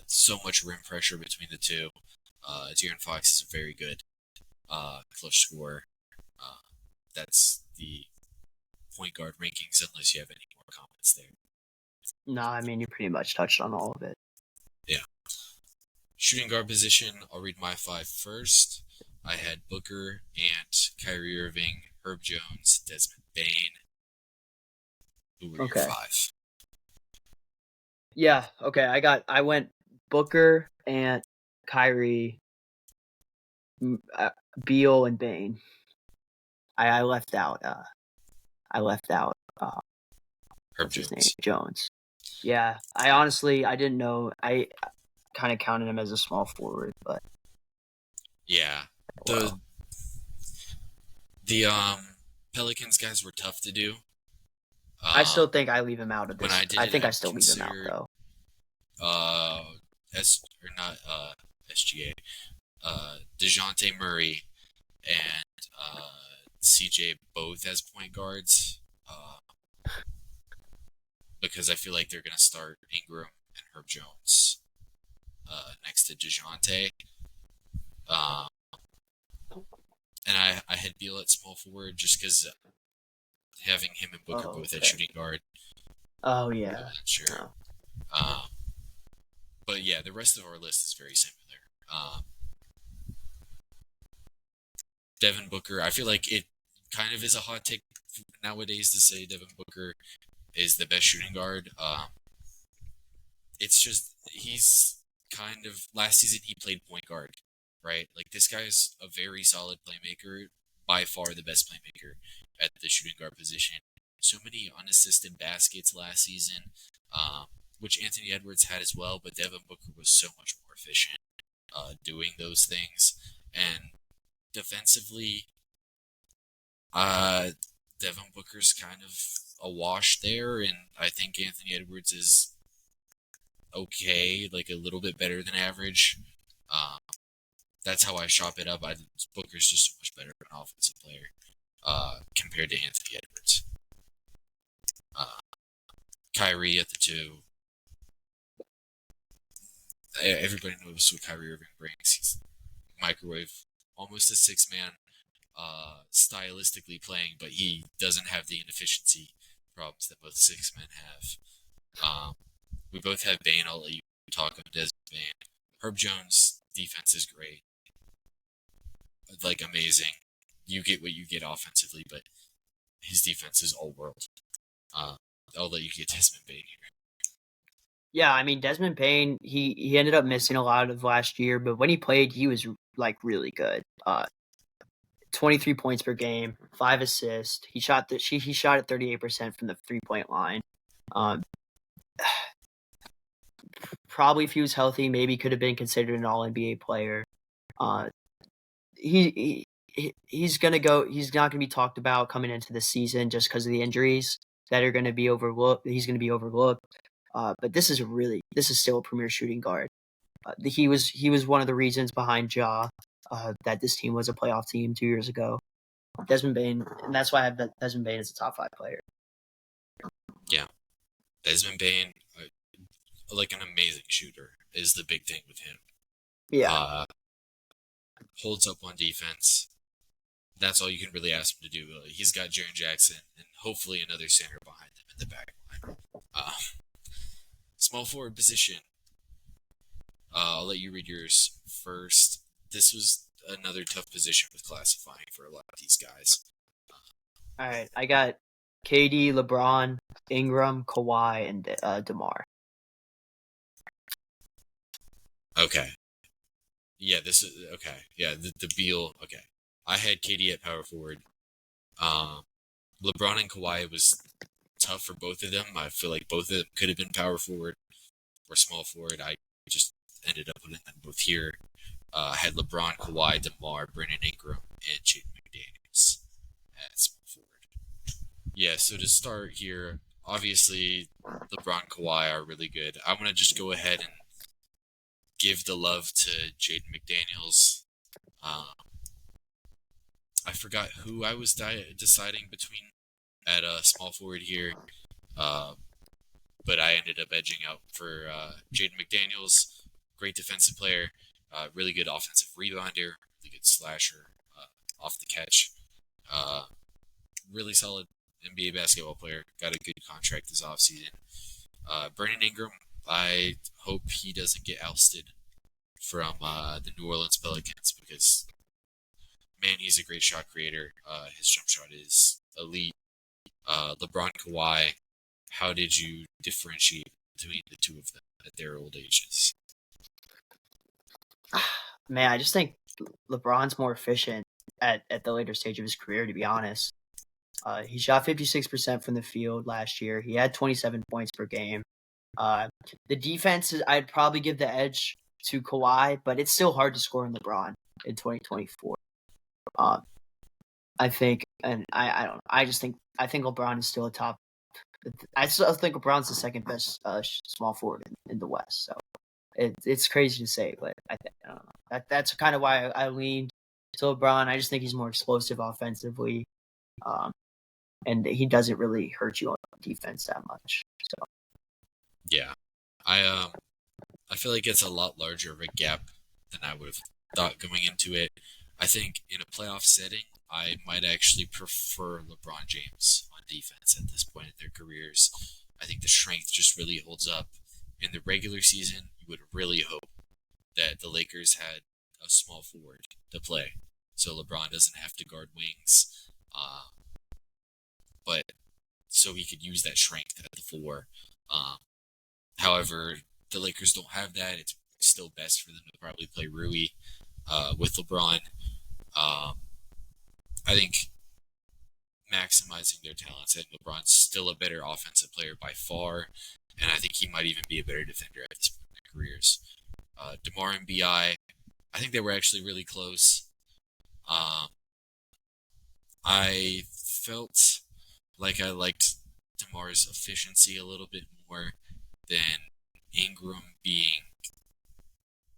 so much rim pressure between the two. De'Aaron Fox is a very good clutch scorer. That's the point guard rankings, unless you have any more comments there. No, I mean you pretty much touched on all of it. Yeah. Shooting guard position, I'll read my five first. I had Booker, Ant, Kyrie Irving, Herb Jones, Desmond Bain. Who were your Okay. five? Yeah. Okay. I went Booker, Ant, Kyrie, Beal, and Bain. I left out. Herb What's his name? Jones. Jones. Yeah. I didn't know. I kind of counted him as a small forward, but Yeah. well. The Pelicans guys were tough to do. I still think I leave him out of When this. I did I it, think I I still leave him out considered though. SGA, DeJounte Murray and CJ both as point guards. Because I feel like they're gonna start Ingram and Herb Jones next to DeJounte. And I had Beal at small forward just because having him and Booker both at shooting guard. Oh yeah. Sure. But yeah, the rest of our list is very similar. Devin Booker, I feel like it kind of is a hot take nowadays to say Devin Booker is the best shooting guard. It's just he's kind of last season he played point guard, right? Like this guy is a very solid playmaker, by far the best playmaker at the shooting guard position. So many unassisted baskets last season, which Anthony Edwards had as well, but Devin Booker was so much more efficient doing those things. And defensively, Devin Booker's kind of a wash there, and I think Anthony Edwards is okay, like a little bit better than average. That's how I shop it up. Booker's just so much better of an offensive player compared to Anthony Edwards. Kyrie at the two. Everybody knows what Kyrie Irving brings. He's microwave, almost a six-man, stylistically playing, but he doesn't have the inefficiency problems that most six men have. Um, we both have Bane. I'll let you talk on Desmond Bane. Herb Jones' defense is great, like amazing. You get what you get offensively, but his defense is all world. Uh, I'll let you get Desmond Bane here. Yeah, I mean Desmond Payne, he ended up missing a lot of last year, but when he played, he was like really good. 23 points per game, 5 assists. He shot at 38% from the 3-point line. Um, probably if he was healthy, maybe could have been considered an All NBA player. Uh, he's gonna go. He's not gonna be talked about coming into the season just because of the injuries that are gonna be overlooked. He's gonna be overlooked. But this is still a premier shooting guard. He was one of the reasons behind Ja that this team was a playoff team 2 years ago. Desmond Bane, and that's why I have Desmond Bane as a top 5 player. Yeah, Desmond Bane, like an amazing shooter, is the big thing with him. Yeah. Holds up on defense. That's all you can really ask him to do. He's got Jaren Jackson and hopefully another center behind him in the back line. Small forward position. I'll let you read yours first. This was another tough position with classifying for a lot of these guys. All right, I got KD, LeBron, Ingram, Kawhi, and DeMar. Okay. Yeah, this is okay. Yeah, the Beal. Okay, I had KD at power forward. LeBron and Kawhi was tough for both of them. I feel like both of them could have been power forward or small forward. I just ended up putting them both here. I had LeBron, Kawhi, DeMar, Brandon Ingram, and Jaden McDaniels at small forward. Yeah, so to start here, obviously LeBron, Kawhi are really good. I'm gonna just go ahead and give the love to Jaden McDaniels. I forgot who I was deciding between at small forward here, but I ended up edging out for Jaden McDaniels. Great defensive player, really good offensive rebounder, really good slasher off the catch. Really solid NBA basketball player. Got a good contract this offseason. Brandon Ingram, I hope he doesn't get ousted from the New Orleans Pelicans because, man, he's a great shot creator. His jump shot is elite. LeBron, Kawhi, how did you differentiate between the two of them at their old ages? Man, I just think LeBron's more efficient at the later stage of his career, to be honest. He shot 56% from the field last year. He had 27 points per game. The defense, I'd probably give the edge to Kawhi, but it's still hard to score in LeBron in 2024. I think, and I don't know. I think LeBron is still a top. I still think LeBron's the second best small forward in the West. So it's crazy to say, but I don't know. That's kind of why I leaned to LeBron. I just think he's more explosive offensively, and he doesn't really hurt you on defense that much. So Yeah, I feel like it's a lot larger of a gap than I would have thought going into it. I think in a playoff setting, I might actually prefer LeBron James on defense at this point in their careers. I think the strength just really holds up. In the regular season, you would really hope that the Lakers had a small forward to play, so LeBron doesn't have to guard wings, but so he could use that strength at the floor. However, the Lakers don't have that. It's still best for them to probably play Rui with LeBron. I think maximizing their talents, I think LeBron's still a better offensive player by far, and I think he might even be a better defender at this point in their careers. DeMar and BI, I think they were actually really close. I felt like I liked DeMar's efficiency a little bit more than Ingram being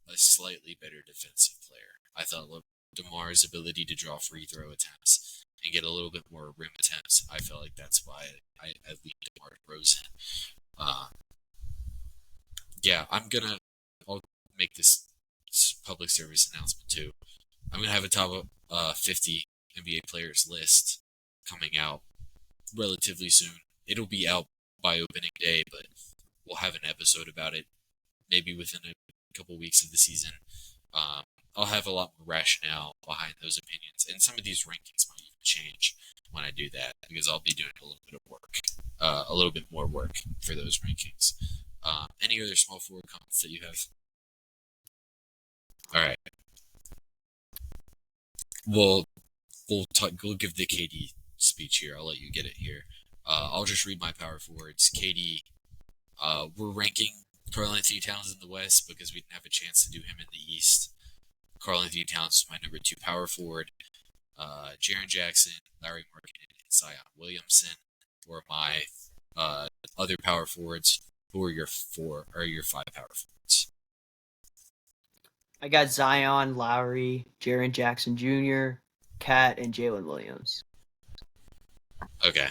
a slightly better defensive player. I thought DeMar's ability to draw free throw attempts and get a little bit more rim attempts, I felt like that's why I leaned DeMar DeRozan. Yeah, I'll make this public service announcement too. I'm gonna have a top 50 NBA players list coming out relatively soon. It'll be out by opening day, but we'll have an episode about it, maybe within a couple weeks of the season. Um, I'll have a lot more rationale behind those opinions, and some of these rankings might even change when I do that because I'll be doing a little bit of work, a little bit more work for those rankings. Any other small forward comments that you have? All right. Well, we'll give the KD speech here. I'll let you get it here. I'll just read my power forwards. KD, we're ranking Karl Anthony Towns in the West because we didn't have a chance to do him in the East. Karl Anthony Towns is my number 2 power forward. Jaren Jackson, Larry Markkinen, and Zion Williamson were my other power forwards. Who are your 5 power forwards? I got Zion, Lowry, Jaren Jackson Jr., Cat, and Jalen Williams. Okay.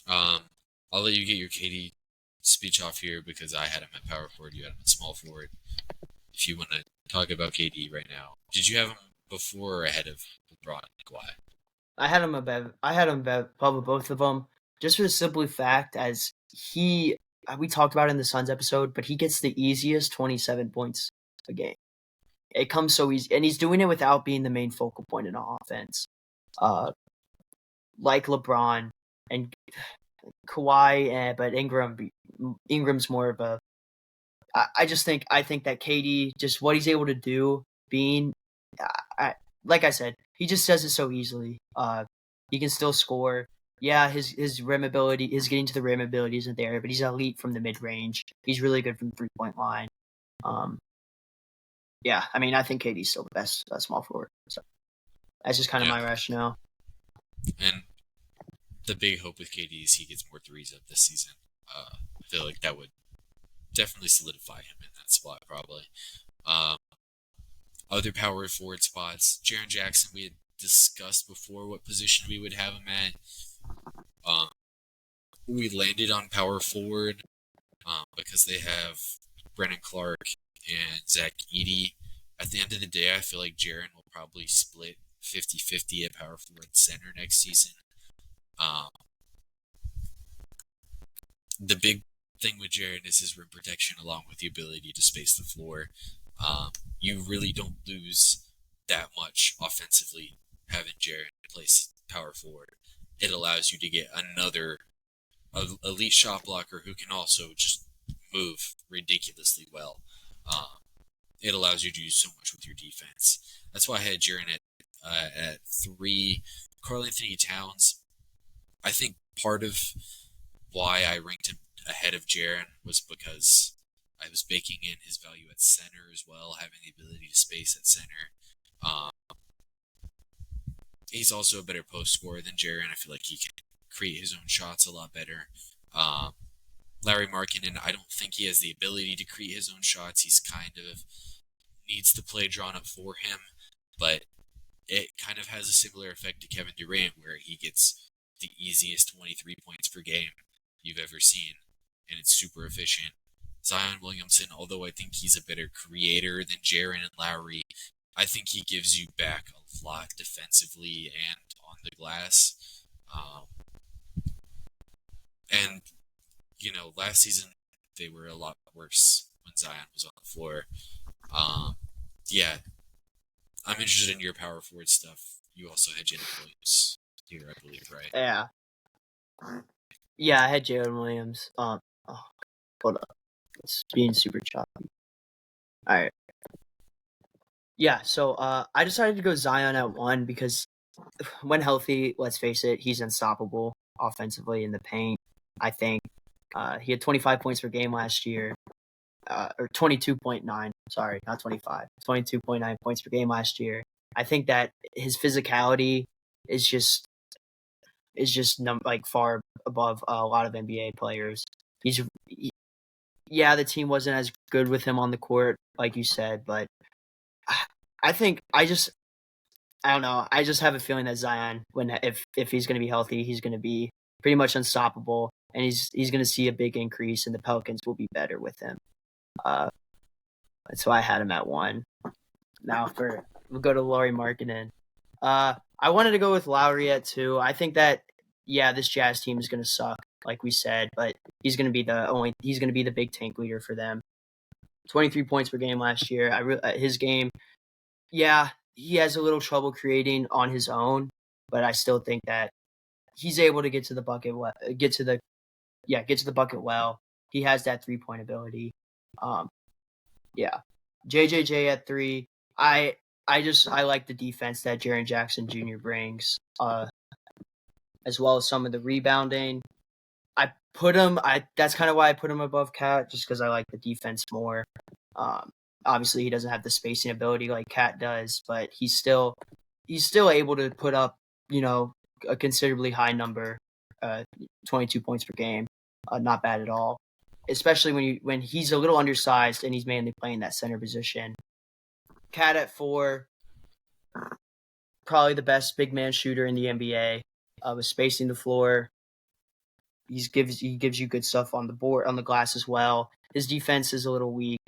I'll let you get your KD speech off here because I had him at power forward, you had him at small forward. If you want to talk about KD right now, did you have him before or ahead of LeBron and Kawhi? I had him above both of them, just for the simple fact as we talked about it in the Suns episode, but he gets the easiest 27 points a game. It comes so easy, and he's doing it without being the main focal point in offense. Like LeBron and Kawhi, but Ingram's more of a. I think that KD, just what he's able to do, like I said, he just does it so easily. He can still score. Yeah, his rim ability, his getting to the rim ability isn't there, but he's elite from the mid range. He's really good from the 3-point line. Yeah, I mean, I think KD's still the best small forward. So that's just kind of my rationale. And the big hope with KD is he gets more threes up this season. I feel like that would definitely solidify him in that spot, probably. Other power forward spots, Jaren Jackson, we had discussed before what position we would have him at. We landed on power forward because they have Brennan Clark and Zach Edey. At the end of the day, I feel like Jaren will probably split 50-50 at power forward center next season. The big thing with Jaren is his rim protection along with the ability to space the floor. You really don't lose that much offensively having Jaren place power forward. It allows you to get another elite shot blocker who can also just move ridiculously well. It allows you to do so much with your defense. That's why I had Jaren at 3. Karl Anthony Towns, I think part of why I ranked him ahead of Jaren was because I was baking in his value at center as well, having the ability to space at center. He's also a better post scorer than Jaren. I feel like he can create his own shots a lot better. Larry Markkinen, I don't think he has the ability to create his own shots. He's kind of needs the play drawn up for him, but it kind of has a similar effect to Kevin Durant, where he gets the easiest 23 points per game you've ever seen, and it's super efficient. Zion Williamson, although I think he's a better creator than Jaren and Lowry, I think he gives you back a lot defensively and on the glass. And, last season they were a lot worse when Zion was on the floor. Yeah, I'm interested in your power forward stuff. You also had Jalen Williams here, I believe, right? Yeah. Yeah, I had Jalen Williams. Hold up. It's being super choppy. All right. Yeah, so I decided to go Zion at 1 because when healthy, let's face it, he's unstoppable offensively in the paint. I think he had 25 points per game last year, or 22.9. Sorry, not 25. 22.9 points per game last year. I think that his physicality is just far above a lot of NBA players. Yeah, the team wasn't as good with him on the court, like you said, but I think I don't know. I just have a feeling that Zion, if he's going to be healthy, he's going to be pretty much unstoppable, and he's going to see a big increase, and the Pelicans will be better with him. That's why I had him at 1. Now we'll go to Lauri Markkinen. I wanted to go with Lowry at 2. I think that this Jazz team is going to suck like we said, but he's going to be the big tank leader for them. 23 points per game last year. His game, yeah, he has a little trouble creating on his own, but I still think that he's able to get to the bucket well. He has that 3-point ability. Yeah. JJJ at 3. I like the defense that Jaren Jackson Jr. brings, as well as some of the rebounding. That's kind of why I put him above Cat, just because I like the defense more. Obviously he doesn't have the spacing ability like Cat does, but he's still able to put up, a considerably high number, 22 points per game. Not bad at all, especially when he's a little undersized and he's mainly playing that center position. Cat at 4, probably the best big man shooter in the NBA, with spacing the floor. He gives you good stuff on the board, on the glass as well. His defense is a little weak,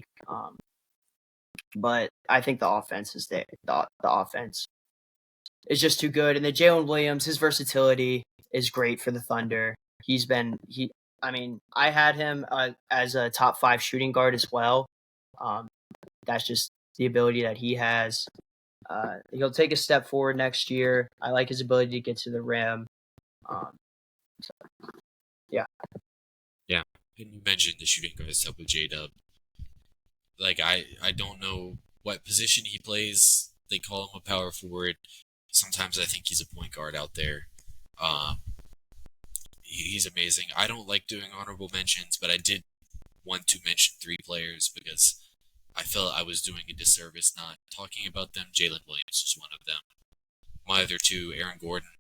but I think the offense is there. The offense is just too good. And then Jalen Williams, his versatility is great for the Thunder. I had him as a top 5 shooting guard as well. That's just the ability that he has. He'll take a step forward next year. I like his ability to get to the rim. Yeah. Yeah. And you mentioned the shooting guard stuff with J-Dub. Like, I don't know what position he plays. They call him a power forward. Sometimes I think he's a point guard out there. He's amazing. I don't like doing honorable mentions, but I did want to mention 3 players because I felt I was doing a disservice not talking about them. Jalen Williams was one of them. My other 2, Aaron Gordon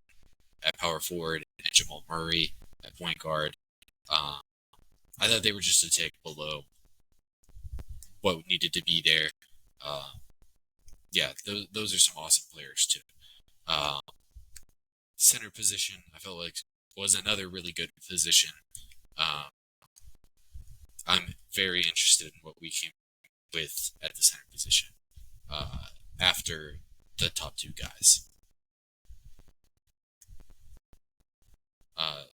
at power forward and Jamal Murray at point guard. I thought they were just a tick below what needed to be there. Those are some awesome players too. Center position, I felt like, was another really good position. I'm very interested in what we came with at the center position after the top 2 guys.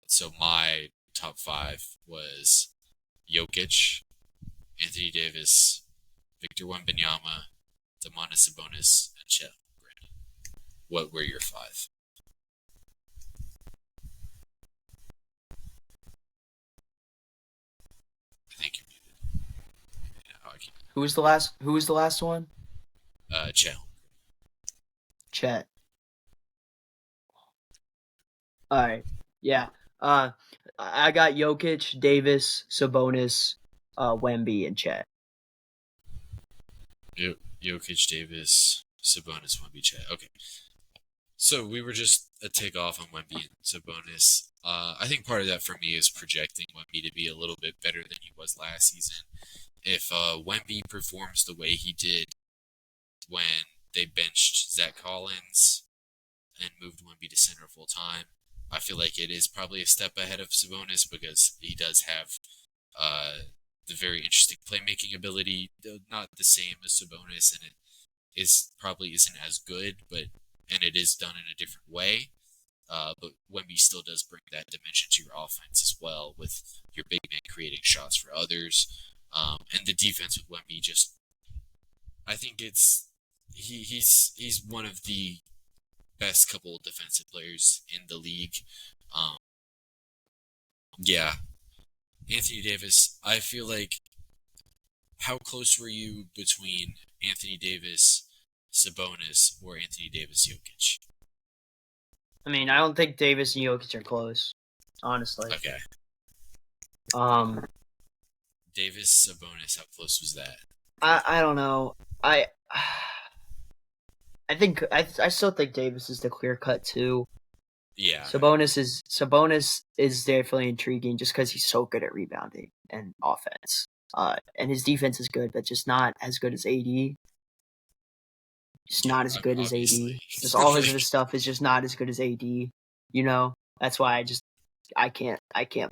So my top 5 was Jokic, Anthony Davis, Victor Wembanyama, Domantas Sabonis, and Chet Holmgren. What were your 5? I think you're muted. Yeah, I can't. Who was the last one? Chet. Chet. All right. Yeah. I got Jokic, Davis, Sabonis, Wemby, and Chet. Jokic, Davis, Sabonis, Wemby, Chet. Okay. So we were just a takeoff on Wemby and Sabonis. I think part of that for me is projecting Wemby to be a little bit better than he was last season. If Wemby performs the way he did when they benched Zach Collins and moved Wemby to center full time, I feel like it is probably a step ahead of Sabonis because he does have the very interesting playmaking ability, though not the same as Sabonis, and it probably isn't as good, and it is done in a different way. But Wemby still does bring that dimension to your offense as well, with your big man creating shots for others. And the defense with Wemby, I think he's one of the best couple of defensive players in the league. Anthony Davis, I feel like, how close were you between Anthony Davis, Sabonis, or Anthony Davis, Jokic? I mean, I don't think Davis and Jokic are close, honestly. Okay. Davis, Sabonis, how close was that? I don't know. I still think Davis is the clear cut too. Yeah. Sabonis is definitely intriguing just because he's so good at rebounding and offense. And his defense is good, but just not as good as AD. Just not as good as AD. Just all his other stuff is just not as good as AD. That's why I can't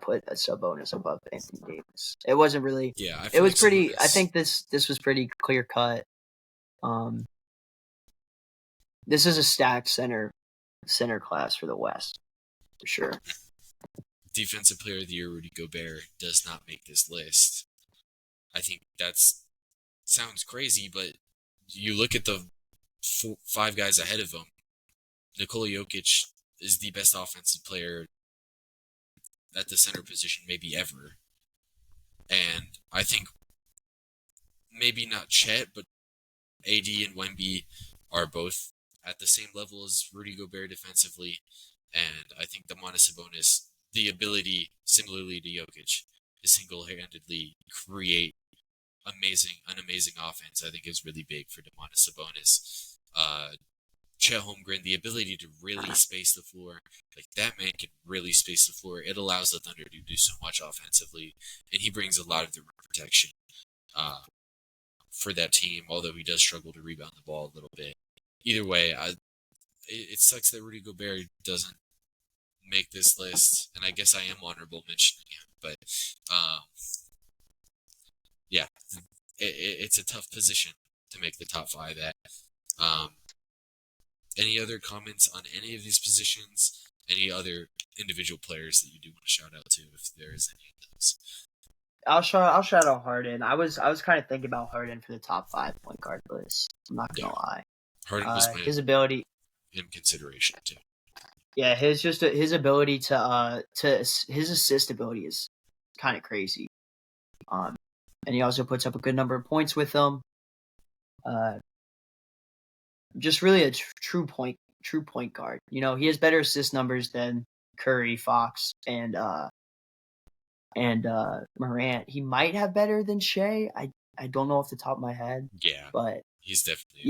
put a Sabonis above Anthony Davis. It wasn't really. Yeah, it was pretty. Sabonis. I think this was pretty clear cut. This is a stacked center class for the West, for sure. Defensive Player of the Year Rudy Gobert does not make this list. I think sounds crazy, but you look at the five guys ahead of him. Nikola Jokic is the best offensive player at the center position maybe ever. And I think maybe not Chet, but AD and Wemby are both at the same level as Rudy Gobert defensively. And I think Domantas Sabonis, the ability, similarly to Jokic, to single-handedly create an amazing offense, I think is really big for Domantas Sabonis. Chet Holmgren, the ability to really space the floor, like that man can really space the floor. It allows the Thunder to do so much offensively, and he brings a lot of the rim protection for that team. Although he does struggle to rebound the ball a little bit. Either way, it sucks that Rudy Gobert doesn't make this list, and I guess I am honorable mentioning him, but yeah, it's a tough position to make the top five at. Any other comments on any of these positions? Any other individual players that you do want to shout out to, if there is any of those? I'll shout out Harden. I was kind of thinking about Harden for the top 5 point guard list. I'm not gonna lie. Harden was his ability in consideration too. Yeah, his ability to his assist ability is kind of crazy. And he also puts up a good number of points with them. Just really a true point guard. You know, he has better assist numbers than Curry, Fox, and Morant. He might have better than Shea. I don't know off the top of my head. Yeah, but he's definitely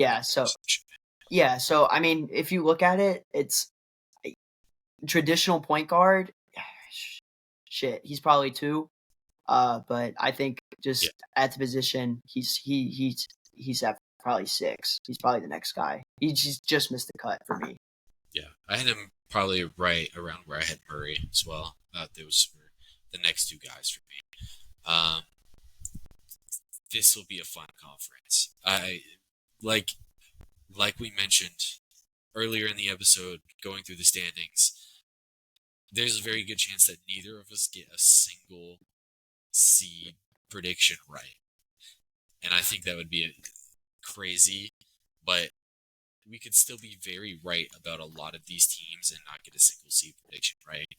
So I mean, if you look at it, it's traditional point guard. Shit, he's probably 2. But I think just at the position, he's at probably 6. He's probably the next guy. He just missed the cut for me. Yeah, I had him probably right around where I had Murray as well. Those were the next 2 guys for me. This will be a fun conference. I like we mentioned earlier in the episode, going through the standings. There's a very good chance that neither of us get a single seed prediction right. And I think that would be crazy, but we could still be very right about a lot of these teams and not get a single seed prediction right.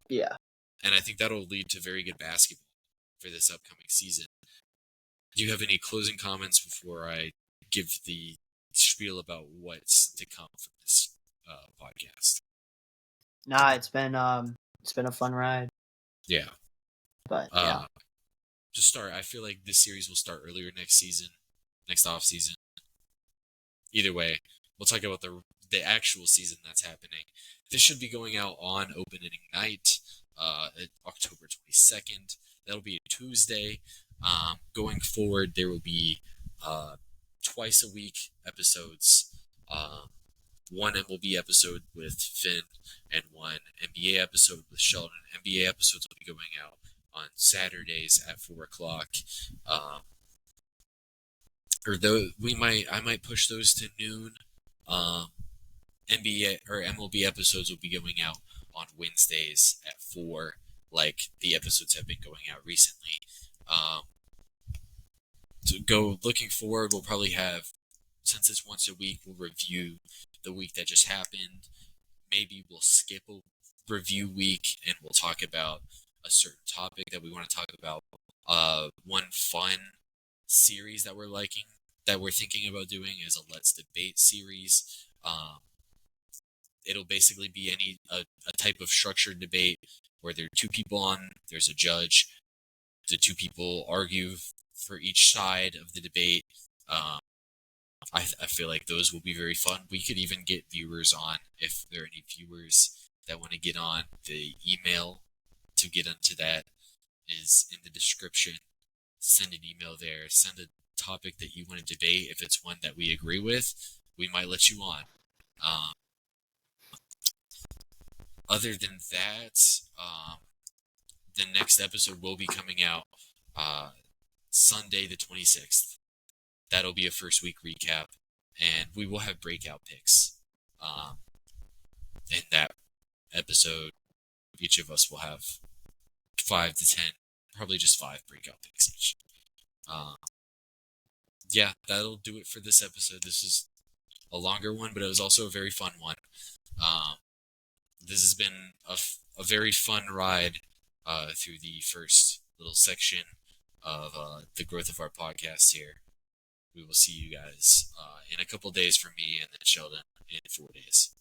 Yeah. And I think that'll lead to very good basketball for this upcoming season. Do you have any closing comments before I give the spiel about what's to come from this podcast? Nah, it's been a fun ride. Yeah. But yeah. To start, I feel like this series will start earlier next off season. Either way, we'll talk about the actual season that's happening. This should be going out on opening night, October 22nd. That'll be a Tuesday. Going forward, there will be twice a week episodes. One MLB episode with Finn and one NBA episode with Sheldon. NBA episodes will be going out on Saturdays at 4:00. I might push those to noon. NBA or MLB episodes will be going out on Wednesdays at 4, like the episodes have been going out recently. To go looking forward, we'll probably have, since it's once a week, we'll review the week that just happened. Maybe we'll skip a review week and we'll talk about a certain topic that we want to talk about. One fun series that we're thinking about doing is a Let's Debate series. It'll basically be a type of structured debate where there are 2 people on, there's a judge, the 2 people argue for each side of the debate. I feel like those will be very fun. We could even get viewers on if there are any viewers that want to get on. The email to get into that is in the description. Send an email there. Send a topic that you want to debate. If it's one that we agree with, we might let you on. Other than that, the next episode will be coming out Sunday the 26th. That'll be a first week recap, and we will have breakout picks in that episode. each of us will have 5 to 10, probably just 5 breakout picks each. Yeah, that'll do it for this episode. This is a longer one, but it was also a very fun one. This has been a very fun ride through the first little section of the growth of our podcast here. We will see you guys in a couple days from me and then Sheldon in 4 days.